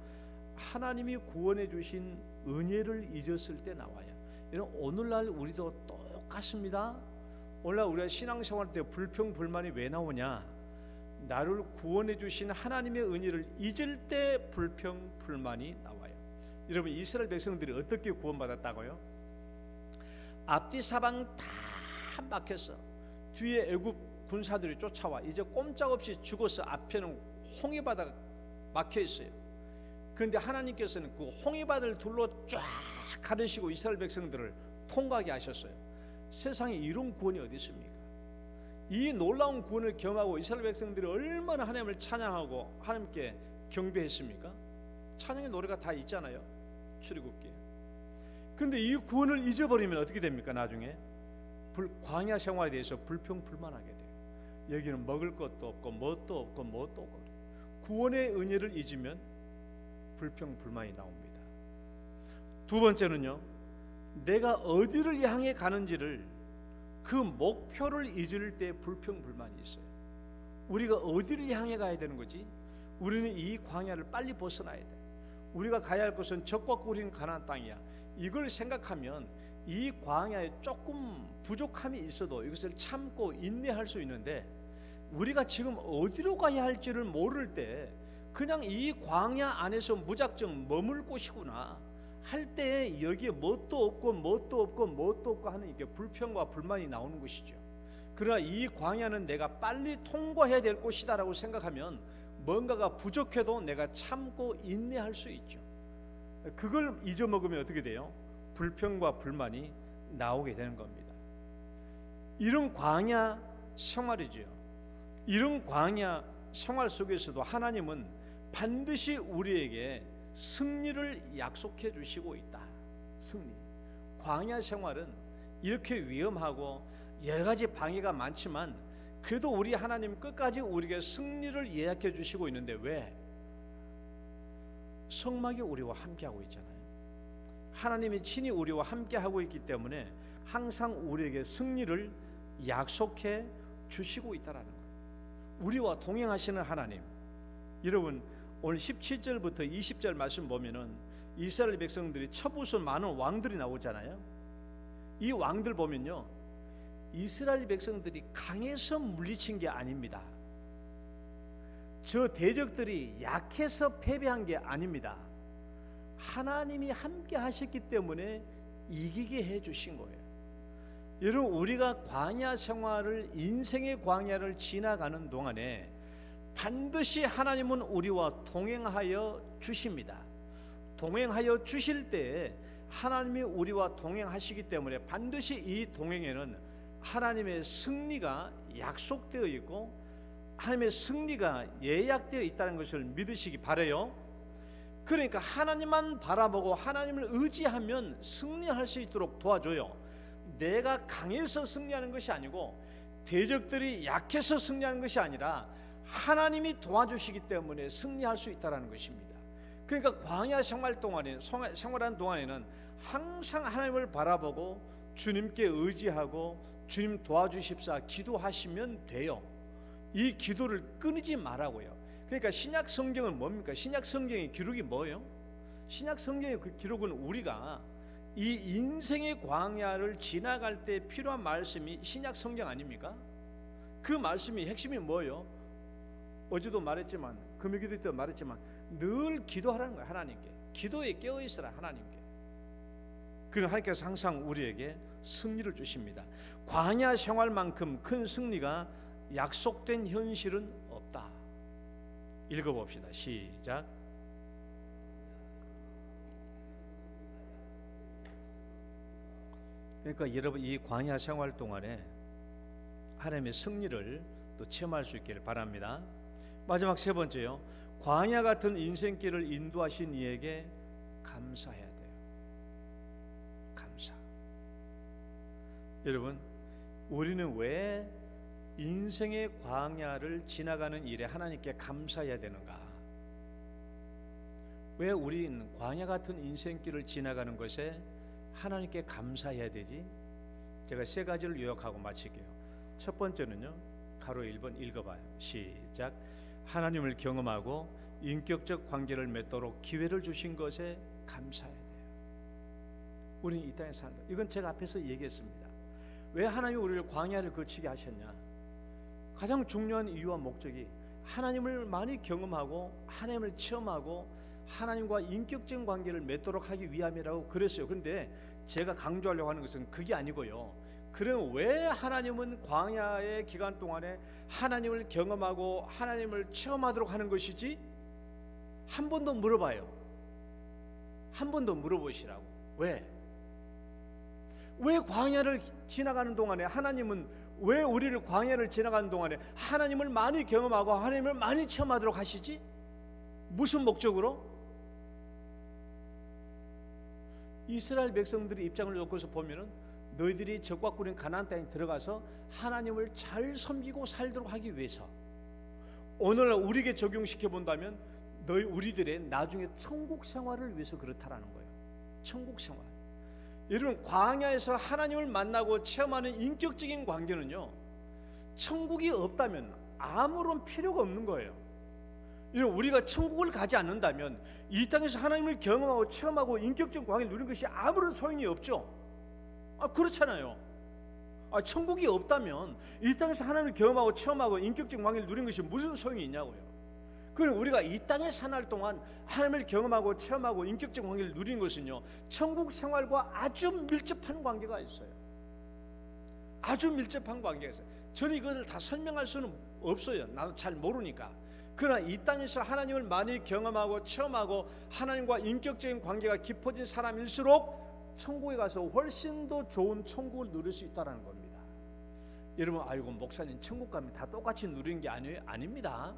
하나님이 구원해 주신 은혜를 잊었을 때 나와요. 이런 오늘날 우리도 똑같습니다. 오늘날 우리가 신앙생활 때 불평 불만이 왜 나오냐? 나를 구원해 주신 하나님의 은혜를 잊을 때 불평 불만이 나와요. 여러분, 이스라엘 백성들이 어떻게 구원받았다고요? 앞뒤 사방 다 막혔어. 뒤에 애굽 군사들이 쫓아와 이제 꼼짝없이 죽어서 앞에는 홍해바다가 막혀 있어요. 그런데 하나님께서는 그 홍해바다를 둘러 쫙 가르시고 이스라엘 백성들을 통과하게 하셨어요. 세상에 이런 구원이 어디 있습니까? 이 놀라운 구원을 경험하고 이스라엘 백성들이 얼마나 하나님을 찬양하고 하나님께 경배했습니까? 찬양의 노래가 다 있잖아요. 출애굽기에. 그런데 이 구원을 잊어버리면 어떻게 됩니까? 나중에 광야 생활에 대해서 불평불만하게 돼요. 여기는 먹을 것도 없고 뭣도 없고 뭣도 없고. 구원의 은혜를 잊으면 불평불만이 나옵니다. 두 번째는요, 내가 어디를 향해 가는지를, 그 목표를 잊을 때 불평불만이 있어요. 우리가 어디를 향해 가야 되는 거지? 우리는 이 광야를 빨리 벗어나야 돼. 우리가 가야 할 곳은 적과 꿀인 가나안 땅이야. 이걸 생각하면 이 광야에 조금 부족함이 있어도 이것을 참고 인내할 수 있는데, 우리가 지금 어디로 가야 할지를 모를 때 그냥 이 광야 안에서 무작정 머물 곳이구나 할 때 여기에 뭣도 없고 뭣도 없고 뭣도 없고 하는 이게 불평과 불만이 나오는 것이죠. 그러나 이 광야는 내가 빨리 통과해야 될 곳이다라고 생각하면 뭔가가 부족해도 내가 참고 인내할 수 있죠. 그걸 잊어먹으면 어떻게 돼요? 불평과 불만이 나오게 되는 겁니다. 이런 광야 생활이죠. 이런 광야 생활 속에서도 하나님은 반드시 우리에게 승리를 약속해 주시고 있다. 승리. 광야 생활은 이렇게 위험하고 여러 가지 방해가 많지만 그래도 우리 하나님 끝까지 우리에게 승리를 예약해 주시고 있는데 왜? 성막이 우리와 함께하고 있잖아요. 하나님이 친히 우리와 함께하고 있기 때문에 항상 우리에게 승리를 약속해 주시고 있다라는 거예요. 우리와 동행하시는 하나님. 여러분 오늘 17절부터 20절 말씀 보면은 이스라엘 백성들이 첩우수 많은 왕들이 나오잖아요. 이 왕들 보면요, 이스라엘 백성들이 강해서 물리친 게 아닙니다. 저 대적들이 약해서 패배한 게 아닙니다. 하나님이 함께 하셨기 때문에 이기게 해주신 거예요. 여러분 우리가 광야 생활을, 인생의 광야를 지나가는 동안에 반드시 하나님은 우리와 동행하여 주십니다. 동행하여 주실 때에 하나님이 우리와 동행하시기 때문에 반드시 이 동행에는 하나님의 승리가 약속되어 있고 하나님의 승리가 예약되어 있다는 것을 믿으시기 바라요. 그러니까 하나님만 바라보고 하나님을 의지하면 승리할 수 있도록 도와줘요. 내가 강해서 승리하는 것이 아니고 대적들이 약해서 승리하는 것이 아니라 하나님이 도와주시기 때문에 승리할 수 있다는 것입니다. 그러니까 광야 생활하는 동안에는 항상 하나님을 바라보고 주님께 의지하고 주님 도와주십사 기도하시면 돼요. 이 기도를 끊이지 말라고요. 그러니까 신약 성경은 뭡니까? 신약 성경의 기록이 뭐예요? 신약 성경의 그 기록은 우리가 이 인생의 광야를 지나갈 때 필요한 말씀이 신약 성경 아닙니까? 그 말씀이 핵심이 뭐예요? 어제도 말했지만, 금요기도 때 말했지만 늘 기도하라는 거예요. 하나님께 기도에 깨어 있으라. 하나님께. 그럼 하나님께서 항상 우리에게 승리를 주십니다. 광야 생활만큼 큰 승리가 약속된 현실은 없다. 읽어봅시다. 시작. 그러니까 여러분 이 광야 생활 동안에 하나님의 승리를 또 체험할 수 있기를 바랍니다. 마지막 세 번째요, 광야 같은 인생길을 인도하신 이에게 감사해야 돼요. 감사. 여러분 우리는 왜 인생의 광야를 지나가는 일에 하나님께 감사해야 되는가? 왜 우리는 광야 같은 인생길을 지나가는 것에 하나님께 감사해야 되지? 제가 세 가지를 요약하고 마칠게요. 첫 번째는요, 가로 1번 읽어봐요. 시작. 하나님을 경험하고 인격적 관계를 맺도록 기회를 주신 것에 감사해야 돼요. 우리는 이 땅에 사는 것, 이건 제가 앞에서 얘기했습니다. 왜 하나님이 우리를 광야를 거치게 하셨냐? 가장 중요한 이유와 목적이 하나님을 많이 경험하고 하나님을 체험하고 하나님과 인격적인 관계를 맺도록 하기 위함이라고 그랬어요. 그런데 제가 강조하려고 하는 것은 그게 아니고요. 그럼 왜 하나님은 광야의 기간 동안에 하나님을 경험하고 하나님을 체험하도록 하는 것이지? 한 번 더 물어봐요. 한 번 더 물어보시라고. 왜 광야를 지나가는 동안에 하나님은 왜 우리를 광야를 지나가는 동안에 하나님을 많이 경험하고 하나님을 많이 체험하도록 하시지? 무슨 목적으로? 이스라엘 백성들의 입장을 놓고서 보면은 너희들이 적과 꾸린 가나안 땅에 들어가서 하나님을 잘 섬기고 살도록 하기 위해서, 오늘날 우리에게 적용시켜 본다면 우리들의 나중에 천국 생활을 위해서 그렇다라는 거예요. 천국 생활. 여러분 광야에서 하나님을 만나고 체험하는 인격적인 관계는요, 천국이 없다면 아무런 필요가 없는 거예요. 우리가 천국을 가지 않는다면 이 땅에서 하나님을 경험하고 체험하고 인격적인 관계를 누리는 것이 아무런 소용이 없죠. 그렇잖아요. 천국이 없다면 이 땅에서 하나님을 경험하고 체험하고 인격적인 관계를 누리는 것이 무슨 소용이 있냐고요. 그럼 우리가 이 땅에 사는 동안 하나님을 경험하고 체험하고 인격적인 관계를 누리는 것은요, 천국 생활과 아주 밀접한 관계가 있어요. 아주 밀접한 관계가 있어요. 저는 이것을 다 설명할 수는 없어요. 나도 잘 모르니까. 그러나 이 땅에서 하나님을 많이 경험하고 체험하고 하나님과 인격적인 관계가 깊어진 사람일수록 천국에 가서 훨씬 더 좋은 천국을 누릴 수 있다는 겁니다. 여러분, 아이고 목사님 천국 가면 다 똑같이 누리는 게 아닙니다.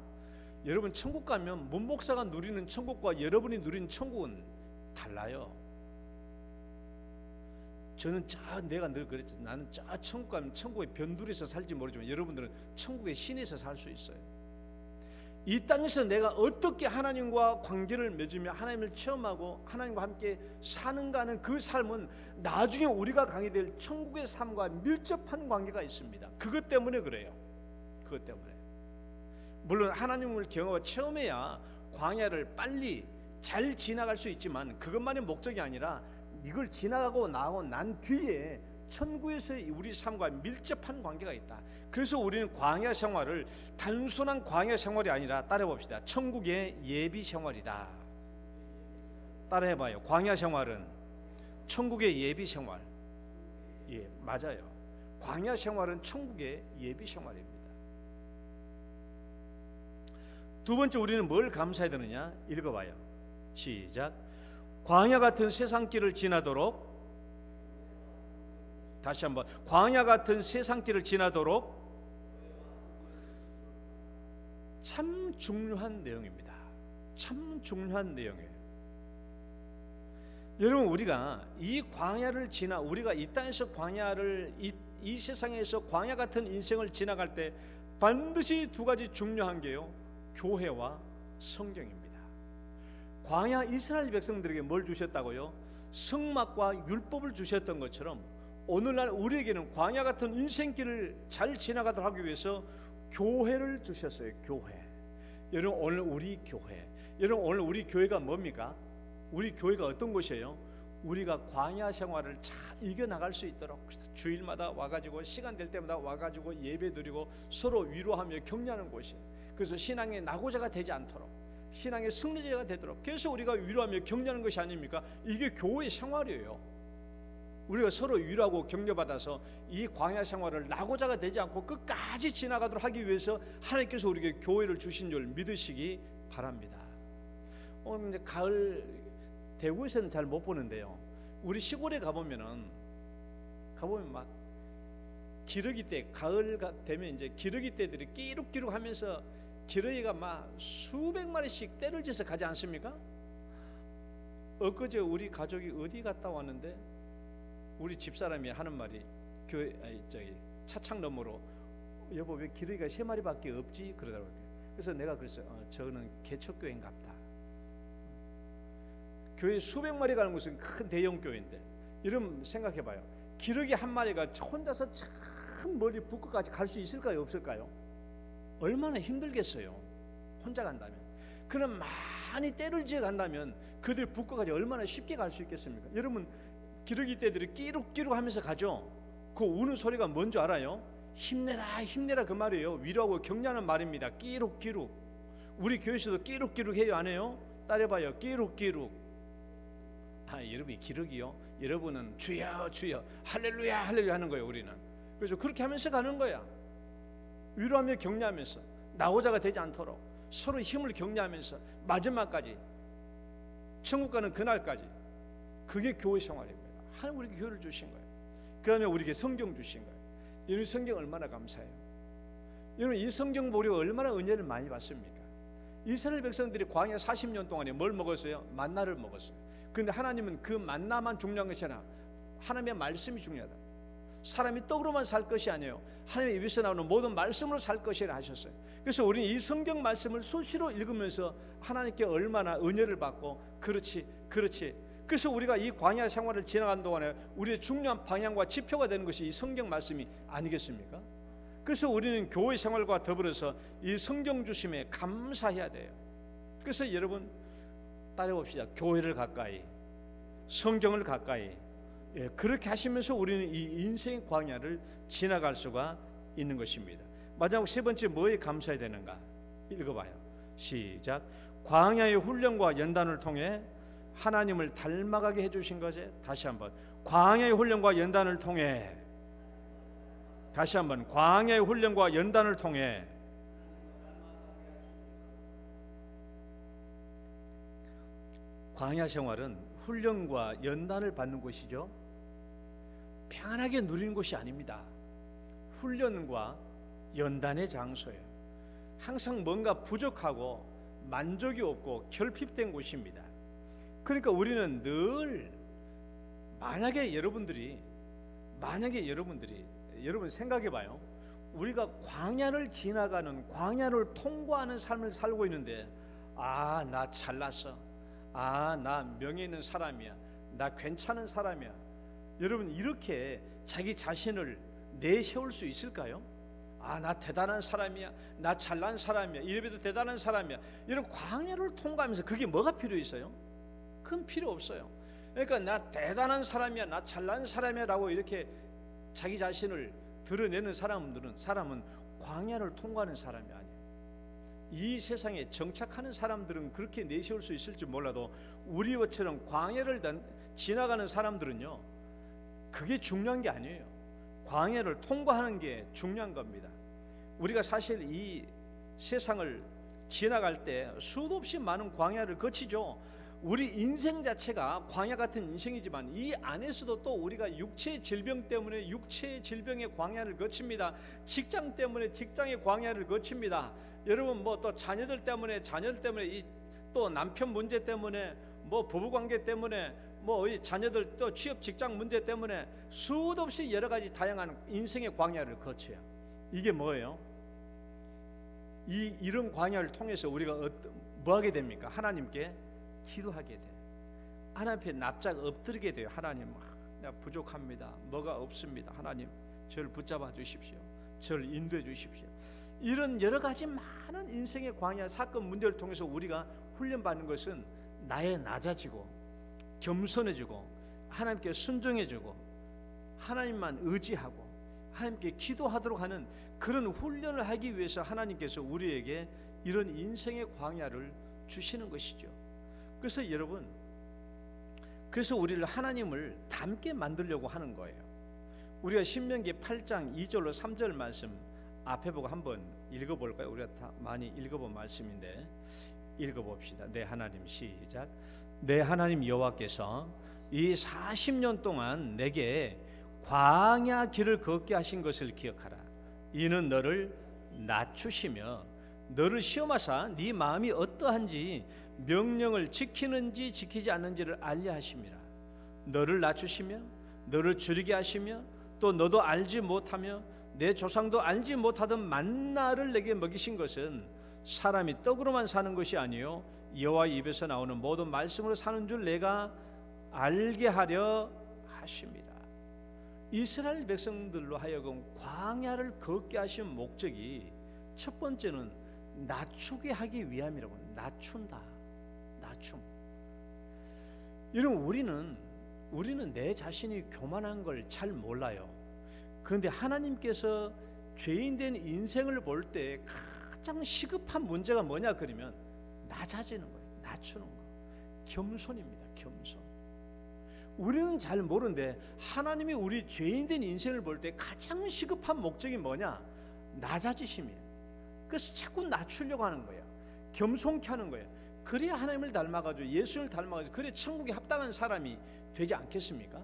여러분 천국 가면 문 목사가 누리는 천국과 여러분이 누리는 천국은 달라요. 저는 내가 늘 그랬죠. 나는 천국 가면 천국의 변두리에서 살지 모르지만 여러분들은 천국의 신에서 살 수 있어요. 이 땅에서 내가 어떻게 하나님과 관계를 맺으며 하나님을 체험하고 하나님과 함께 사는가는 그 삶은 나중에 우리가 가게 될 천국의 삶과 밀접한 관계가 있습니다. 그것 때문에 그래요. 그것 때문에. 물론 하나님을 경험하고 체험해야 광야를 빨리 잘 지나갈 수 있지만 그것만이 목적이 아니라 이걸 지나가고 나오고 난 뒤에 천국에서 우리 삶과 밀접한 관계가 있다. 그래서 우리는 광야 생활을 단순한 광야 생활이 아니라 따라해봅시다. 천국의 예비 생활이다. 따라해봐요. 광야 생활은 천국의 예비 생활. 예, 맞아요. 광야 생활은 천국의 예비 생활입니다. 두 번째, 우리는 뭘 감사해야 되느냐? 읽어봐요. 시작. 광야 같은 세상길을 지나도록, 다시 한번, 광야 같은 세상길을 지나도록. 참 중요한 내용입니다. 참 중요한 내용이에요. 여러분, 우리가 이 광야를 지나, 우리가 이 땅에서 광야를, 이 세상에서 광야 같은 인생을 지나갈 때 반드시 두 가지 중요한 게요, 교회와 성경입니다. 광야 이스라엘 백성들에게 뭘 주셨다고요? 성막과 율법을 주셨던 것처럼 오늘날 우리에게는 광야 같은 인생길을 잘 지나가도록 하기 위해서 교회를 주셨어요. 교회. 여러분, 오늘 우리 교회, 여러분, 오늘 우리 교회가 뭡니까? 우리 교회가 어떤 곳이에요? 우리가 광야 생활을 잘 이겨나갈 수 있도록 주일마다 와가지고 시간 될 때마다 와가지고 예배드리고 서로 위로하며 격려하는 곳이, 그래서 신앙의 낙오자가 되지 않도록, 신앙의 승리자가 되도록, 그래서 우리가 위로하며 격려하는 것이 아닙니까? 이게 교회 생활이에요. 우리가 서로 위로하고 격려받아서 이 광야 생활을 낙오자가 되지 않고 끝까지 지나가도록 하기 위해서 하나님께서 우리에게 교회를 주신 줄 믿으시기 바랍니다. 오늘 이제 가을, 대구에서는 잘 못 보는데요, 우리 시골에 가보면 막 기러기 때, 가을가 되면 이제 기러기 떼들이 끼룩끼룩 하면서 기러기가 막 수백 마리씩 떼를 지어서 가지 않습니까? 엊그제 우리 가족이 어디 갔다 왔는데 우리 집사람이 하는 말이, 교회, 차창 너머로, 여보 왜 기러기가 3마리밖에 없지? 그러더라고요. 그래서 내가 그랬어요. 저는 개척교회인갑다. 교회 수백 마리 가는 곳은 큰 대형 교회인데, 여러분 생각해봐요. 기러기 한 마리가 혼자서 참 멀리 북극까지 갈 수 있을까요, 없을까요? 얼마나 힘들겠어요, 혼자 간다면. 그럼 많이 떼를 지어 간다면 그들 북극까지 얼마나 쉽게 갈 수 있겠습니까? 여러분, 기러기 떼들이 끼룩끼룩 하면서 가죠. 그 우는 소리가 뭔지 알아요? 힘내라 힘내라, 그 말이에요. 위로하고 격려하는 말입니다. 끼룩끼룩. 우리 교회에서도 끼룩끼룩 해요, 안 해요? 따라해봐요. 끼룩끼룩. 여러분이 기러기요, 여러분은 주여 주여 할렐루야 할렐루야 하는 거예요, 우리는. 그래서 그렇게 하면서 가는 거야. 위로하며 격려하면서 낙오자가 되지 않도록 서로 힘을 격려하면서 마지막까지, 천국 가는 그날까지. 그게 교회 생활입니다. 하나님 우리에게 교회를 주신 거예요. 그 다음에 우리에게 성경 주신 거예요. 여러분, 성경 얼마나 감사해요. 여러분, 이 성경 보려 얼마나 은혜를 많이 받습니까? 이스라엘 백성들이 광야 40년 동안에 뭘 먹었어요? 만나를 먹었어요. 그런데 하나님은 그 만나만 중요한 것이 아니라 하나님의 말씀이 중요하다. 사람이 떡으로만 살 것이 아니에요. 하나님의 입에서 나오는 모든 말씀으로 살 것이라 하셨어요. 그래서 우리는 이 성경 말씀을 수시로 읽으면서 하나님께 얼마나 은혜를 받고, 그렇지. 그래서 우리가 이 광야 생활을 지나간 동안에 우리의 중요한 방향과 지표가 되는 것이 이 성경 말씀이 아니겠습니까? 그래서 우리는 교회 생활과 더불어서 이 성경 주심에 감사해야 돼요. 그래서 여러분 따라해봅시다. 교회를 가까이, 성경을 가까이. 그렇게 하시면서 우리는 이 인생의 광야를 지나갈 수가 있는 것입니다. 마지막 세 번째, 뭐에 감사해야 되는가? 읽어봐요. 시작. 광야의 훈련과 연단을 통해 하나님을 닮아가게 해주신 거지. 다시 한번, 광야의 훈련과 연단을 통해, 다시 한번, 광야의 훈련과 연단을 통해. 광야 생활은 훈련과 연단을 받는 곳이죠. 평안하게 누리는 곳이 아닙니다. 훈련과 연단의 장소예요. 항상 뭔가 부족하고 만족이 없고 결핍된 곳입니다. 그러니까 우리는 늘, 만약에 여러분들이 여러분 생각해 봐요. 우리가 광야를 지나가는, 광야를 통과하는 삶을 살고 있는데, 아, 나 잘났어, 아, 나 명예 있는 사람이야, 나 괜찮은 사람이야. 여러분, 이렇게 자기 자신을 내세울 수 있을까요? 아, 나 대단한 사람이야, 나 잘난 사람이야, 이래봬도 대단한 사람이야. 이런 광야를 통과하면서 그게 뭐가 필요 있어요? 그건 필요 없어요. 그러니까 나 대단한 사람이야, 나 잘난 사람이야 라고 이렇게 자기 자신을 드러내는 사람은 광야를 통과하는 사람이 아니에요. 이 세상에 정착하는 사람들은 그렇게 내세울 수 있을지 몰라도 우리처럼 광야를 지나가는 사람들은요, 그게 중요한 게 아니에요. 광야를 통과하는 게 중요한 겁니다. 우리가 사실 이 세상을 지나갈 때 수도 없이 많은 광야를 거치죠. 우리 인생 자체가 광야 같은 인생이지만 이 안에서도 또 우리가 육체의 질병 때문에 육체의 질병의 광야를 거칩니다. 직장 때문에 직장의 광야를 거칩니다. 여러분, 뭐 또 자녀들 때문에 이 또 남편 문제 때문에, 뭐 부부관계 때문에, 뭐 이 자녀들 또 취업 직장 문제 때문에 수도 없이 여러 가지 다양한 인생의 광야를 거쳐요. 이게 뭐예요? 이런 광야를 통해서 우리가 뭐 하게 됩니까? 하나님께 기도하게 돼요. 하나님 앞에 납작 엎드리게 돼요. 하나님, 내가 부족합니다. 뭐가 없습니다. 하나님, 저를 붙잡아 주십시오. 저를 인도해 주십시오. 이런 여러 가지 많은 인생의 광야 사건 문제를 통해서 우리가 훈련받는 것은 나의 낮아지고 겸손해지고 하나님께 순종해지고 하나님만 의지하고 하나님께 기도하도록 하는 그런 훈련을 하기 위해서 하나님께서 우리에게 이런 인생의 광야를 주시는 것이죠. 그래서 여러분, 그래서 우리를 하나님을 닮게 만들려고 하는 거예요. 우리가 신명기 8장 2절로 3절 말씀 앞에 보고 한번 읽어볼까요? 우리가 다 많이 읽어본 말씀인데 읽어봅시다. 내 하나님, 시작. 내 하나님 여호와께서 이 40년 동안 내게 광야 길을 걷게 하신 것을 기억하라. 이는 너를 낮추시며 너를 시험하사 네 마음이 어떠한지 명령을 지키는지 지키지 않는지를 알려 하심이라. 너를 낮추시며 너를 줄이게 하시며 또 너도 알지 못하며 내 조상도 알지 못하던 만나를 내게 먹이신 것은 사람이 떡으로만 사는 것이 아니요 여호와의 입에서 나오는 모든 말씀으로 사는 줄 내가 알게 하려 하십니다. 이스라엘 백성들로 하여금 광야를 걷게 하신 목적이 첫 번째는 낮추게 하기 위함이라고. 낮춘다. 낮춤. 여러분, 우리는 내 자신이 교만한 걸 잘 몰라요. 그런데 하나님께서 죄인된 인생을 볼 때 가장 시급한 문제가 뭐냐 그러면 낮아지는 거예요. 낮추는 거. 겸손입니다. 겸손. 우리는 잘 모르는데 하나님이 우리 죄인된 인생을 볼 때 가장 시급한 목적이 뭐냐? 낮아지심이에요. 그래서 자꾸 낮추려고 하는 거예요. 겸손케 하는 거예요. 그래야 하나님을 닮아가지고 예수를 닮아가지고 그래 천국에 합당한 사람이 되지 않겠습니까?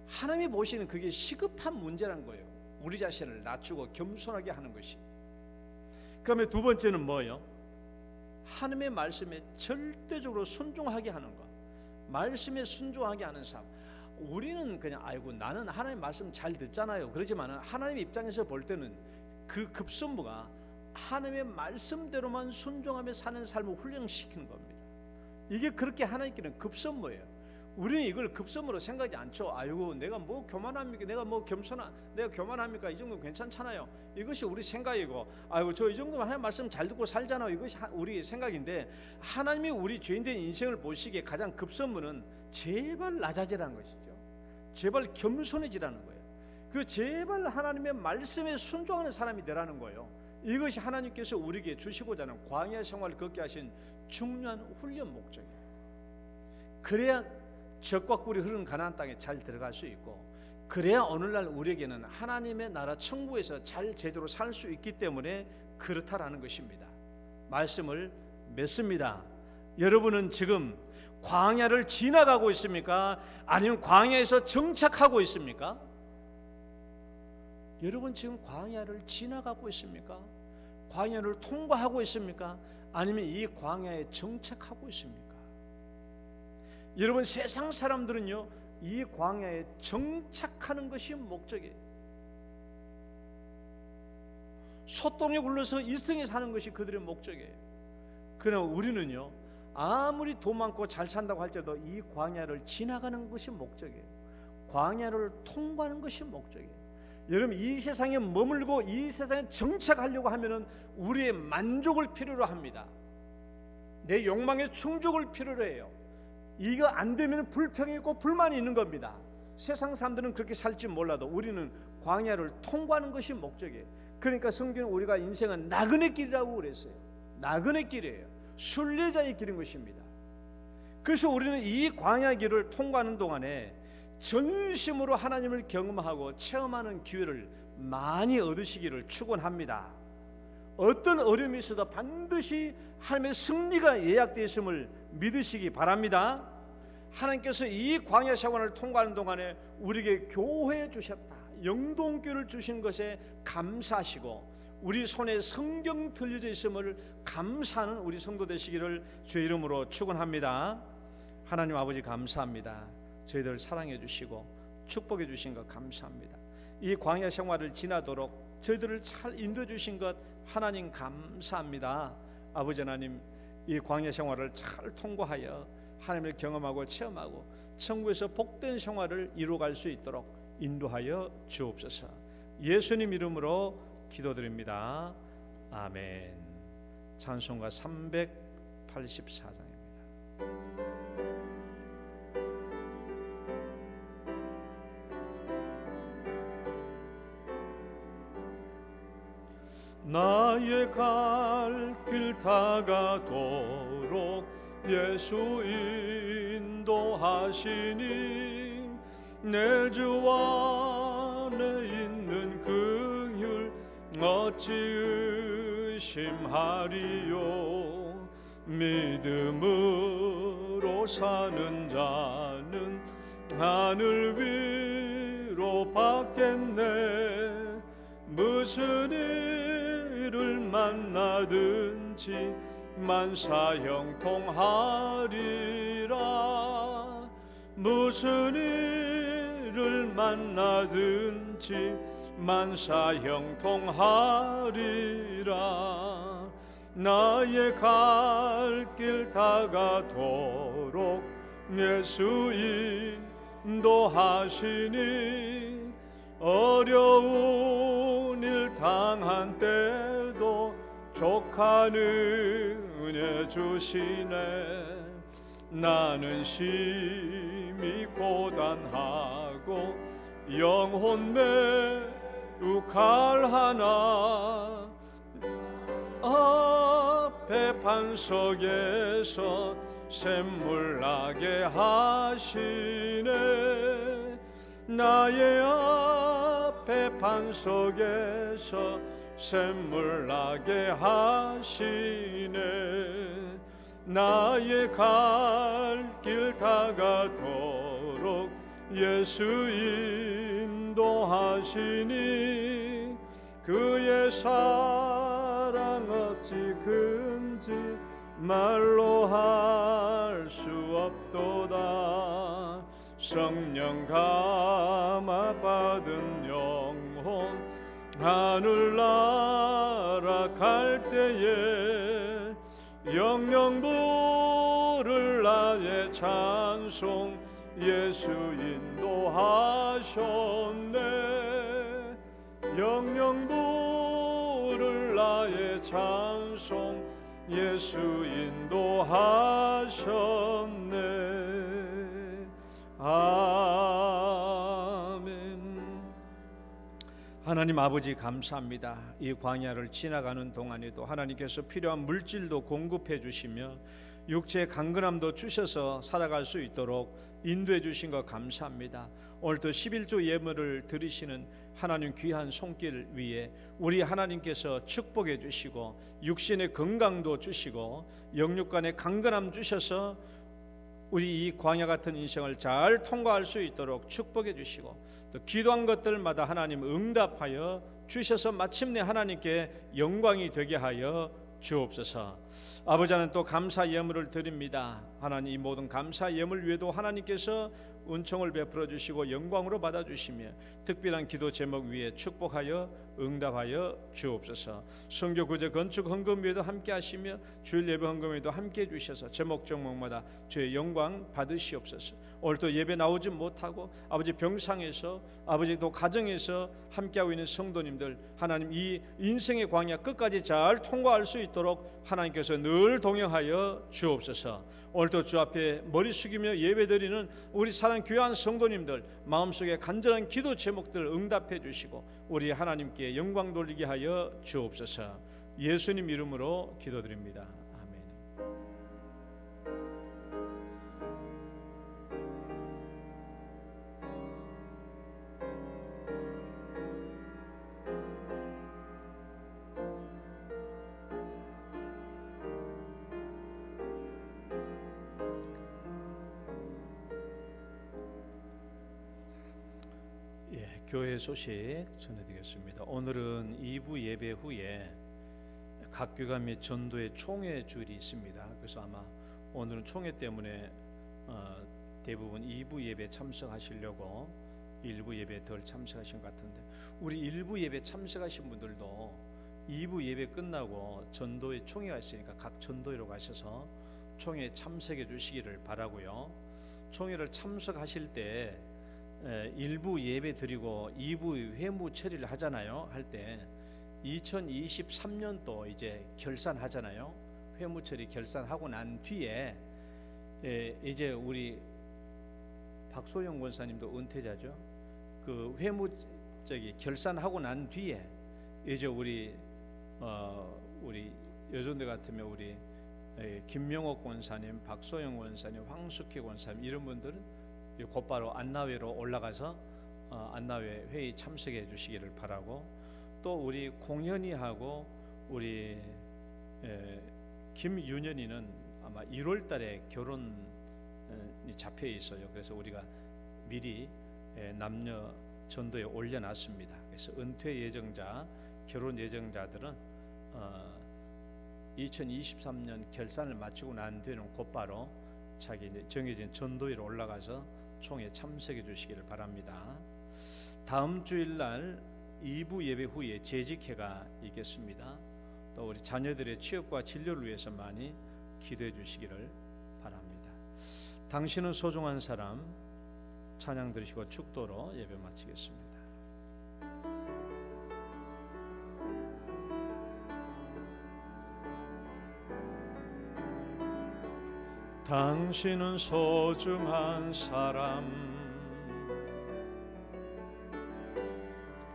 하나님이 보시는 그게 시급한 문제란 거예요. 우리 자신을 낮추고 겸손하게 하는 것이. 그 다음에 두 번째는 뭐예요? 하나님의 말씀에 절대적으로 순종하게 하는 것. 말씀에 순종하게 하는 삶. 우리는 그냥 아이고 나는 하나님 말씀 잘 듣잖아요. 그렇지만 하나님 입장에서 볼 때는 그 급선무가 하나님의 말씀대로만 순종하며 사는 삶을 훈련시키는 겁니다. 이게 그렇게 하나님께는 급선무예요. 우리는 이걸 급선무로 생각하지 않죠. 아이고 내가 뭐 교만합니까? 내가 뭐 내가 교만합니까? 이 정도면 괜찮잖아요. 이것이 우리 생각이고, 아이고 저 이 정도면 하나님 말씀 잘 듣고 살잖아요. 이것이 우리 생각인데, 하나님이 우리 죄인된 인생을 보시기에 가장 급선무는 제발 낮아지라는 것이죠. 제발 겸손해지라는 거예요. 그리고 제발 하나님의 말씀에 순종하는 사람이 되라는 거예요. 이것이 하나님께서 우리에게 주시고자 하는 광야 생활을 걷게 하신 중요한 훈련 목적이에요. 그래야 적과 꿀이 흐르는 가나안 땅에 잘 들어갈 수 있고, 그래야 오늘날 우리에게는 하나님의 나라 천국에서 잘 제대로 살 수 있기 때문에 그렇다라는 것입니다. 말씀을 맺습니다. 여러분은 지금 광야를 지나가고 있습니까? 아니면 광야에서 정착하고 있습니까? 여러분 지금 광야를 지나가고 있습니까? 광야를 통과하고 있습니까? 아니면 이 광야에 정착하고 있습니까? 여러분 세상 사람들은요 이 광야에 정착하는 것이 목적이에요. 소똥에 굴러서 일생에 사는 것이 그들의 목적이에요. 그러나 우리는요, 아무리 돈 많고 잘 산다고 할지라도 이 광야를 지나가는 것이 목적이에요. 광야를 통과하는 것이 목적이에요. 여러분, 이 세상에 머물고 이 세상에 정착하려고 하면은 우리의 만족을 필요로 합니다. 내 욕망의 충족을 필요로 해요. 이거 안 되면 불평이 있고 불만이 있는 겁니다. 세상 사람들은 그렇게 살지 몰라도 우리는 광야를 통과하는 것이 목적이에요. 그러니까 성경은 우리가 인생은 나그네 길이라고 그랬어요. 나그네 길이에요. 순례자의 길인 것입니다. 그래서 우리는 이 광야 길을 통과하는 동안에 전심으로 하나님을 경험하고 체험하는 기회를 많이 얻으시기를 축원합니다. 어떤 어려움이 있어도 반드시 하나님의 승리가 예약되어 있음을 믿으시기 바랍니다. 하나님께서 이 광야 생활을 통과하는 동안에 우리에게 교회 주셨다, 영동교를 주신 것에 감사하시고 우리 손에 성경 들려져 있음을 감사하는 우리 성도 되시기를 주의 이름으로 축원합니다. 하나님 아버지 감사합니다. 저희들 사랑해 주시고 축복해 주신 것 감사합니다. 이 광야 생활을 지나도록 저희들을 잘 인도해 주신 것 하나님 감사합니다. 아버지 하나님, 이 광야 생활을 잘 통과하여 하나님을 경험하고 체험하고 천국에서 복된 생활을 이루어갈 수 있도록 인도하여 주옵소서. 예수님 이름으로 기도드립니다. 아멘. 찬송가 384장입니다. 나의 갈 길 다가도록 예수 인도하시니 내 주 안에 있는 긍휼 어찌 의심하리요. 믿음으로 사는 자는 하늘 위로 받겠네. 무슨 일을 만나든지 만사형통하리라. 무슨 일을 만나든지 만사형통하리라. 나의 갈 길 다가도록 예수 인도하시니 어려운 일 당한 때도 족한 은혜 주시네. 나는 심히 고단하고 영혼 매우 칼하나 앞에 반석에서 샘물 나게 하시네. 나의 앞에 반석에서 샘물 나게 하시네. 나의 갈 길 다가도록 예수 인도하시니 그의 사랑 어찌 큰지 말로 할 수 없도다. 성령 감화 받은 영혼 하늘 날아갈 때에 영영 부를 나의 찬송 예수 인도하셨네. 영영 부를 나의 찬송 예수 인도하셨네. 아멘. 하나님 아버지 감사합니다. 이 광야를 지나가는 동안에도 하나님께서 필요한 물질도 공급해 주시며 육체의 강건함도 주셔서 살아갈 수 있도록 인도해 주신 것 감사합니다. 오늘도 11조 예물을 드리시는 하나님 귀한 손길 위에 우리 하나님께서 축복해 주시고 육신의 건강도 주시고 영육간의 강건함 주셔서 우리 이 광야 같은 인생을 잘 통과할 수 있도록 축복해 주시고 또 기도한 것들마다 하나님 응답하여 주셔서 마침내 하나님께 영광이 되게 하여 주옵소서. 아버지, 하나님 또 감사 예물을 드립니다. 하나님, 이 모든 감사 예물 위에도 하나님께서 은총을 베풀어 주시고 영광으로 받아 주시며 특별한 기도 제목 위에 축복하여 응답하여 주옵소서. 선교 구제 건축 헌금 위에도 함께 하시며 주일 예배 헌금 위에도 함께 해 주셔서 제목 종목마다 주의 영광 받으시옵소서. 오늘 또 예배 나오지 못하고 아버지 병상에서 아버지 또 가정에서 함께하고 있는 성도님들, 하나님 이 인생의 광야 끝까지 잘 통과할 수 있도록 하나님께서 늘 동행하여 주옵소서. 오늘도 주 앞에 머리 숙이며 예배드리는 우리 사랑 귀한 성도님들 마음속에 간절한 기도 제목들 응답해 주시고 우리 하나님께 영광 돌리게 하여 주옵소서. 예수님 이름으로 기도드립니다. 아멘. 교회 소식 전해드리겠습니다. 오늘은 2부 예배 후에 각교감 및 전도의 총회 주일이 있습니다. 그래서 아마 오늘은 총회 때문에 대부분 2부 예배 참석하시려고 1부 예배 덜 참석하신 것 같은데, 우리 1부 예배 참석하신 분들도 2부 예배 끝나고 전도의 총회가 있으니까 각 전도회로 가셔서 총회에 참석해 주시기를 바라고요. 총회를 참석하실 때 1부 예배 드리고 2부 회무 처리를 하잖아요. 할 때 2023년도 이제 결산하잖아요. 회무 처리 결산하고 난 뒤에 이제 우리 박소영 권사님도 은퇴자죠. 그 회무 결산하고 난 뒤에 이제 우리 여전대 같으면 우리 김명옥 권사님, 박소영 권사님, 황숙희 권사님 이런 분들은 곧바로 안나회로 올라가서 안나회 회의 참석해 주시기를 바라고, 또 우리 공현이하고 우리 김윤현이는 아마 1월 달에 결혼이 잡혀 있어요. 그래서 우리가 미리 남녀 전도에 올려놨습니다. 그래서 은퇴 예정자, 결혼 예정자들은 2023년 결산을 마치고 난 뒤에는 곧바로 자기 정해진 전도회로 올라가서 총회 참석해 주시기를 바랍니다. 다음 주일날 2부 예배 후에 재직회가 있겠습니다. 또 우리 자녀들의 취업과 진료를 위해서 많이 기도해 주시기를 바랍니다. 당신은 소중한 사람 찬양 들으시고 축도로 예배 마치겠습니다. 당신은 소중한 사람,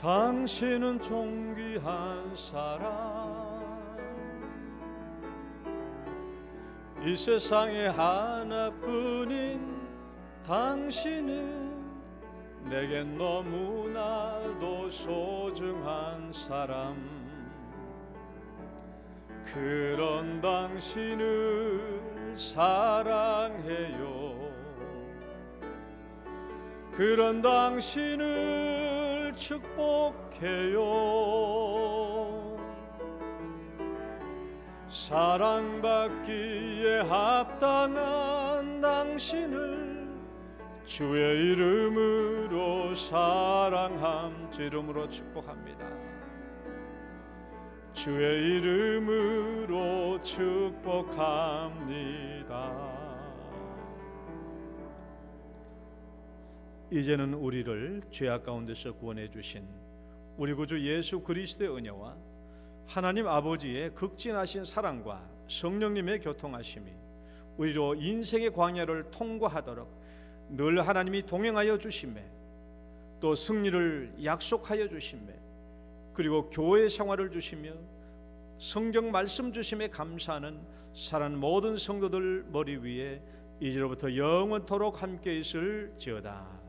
당신은 존귀한 사람, 이 세상에 하나뿐인 당신은 내겐 너무나도 소중한 사람. 그런 당신을 사랑해요. 그런 당신을 축복해요. 사랑받기에 합당한 당신을 주의 이름으로 사랑함, 주 이름으로 축복합니다. 주의 이름으로 축복합니다. 이제는 우리를 죄악 가운데서 구원해 주신 우리 구주 예수 그리스도의 은혜와 하나님 아버지의 극진하신 사랑과 성령님의 교통하심이 우리로 인생의 광야를 통과하도록 늘 하나님이 동행하여 주심에, 또 승리를 약속하여 주심에, 그리고 교회 생활을 주시며 성경 말씀 주심에 감사하는 사랑하는 모든 성도들 머리 위에 이제로부터 영원토록 함께 있을지어다.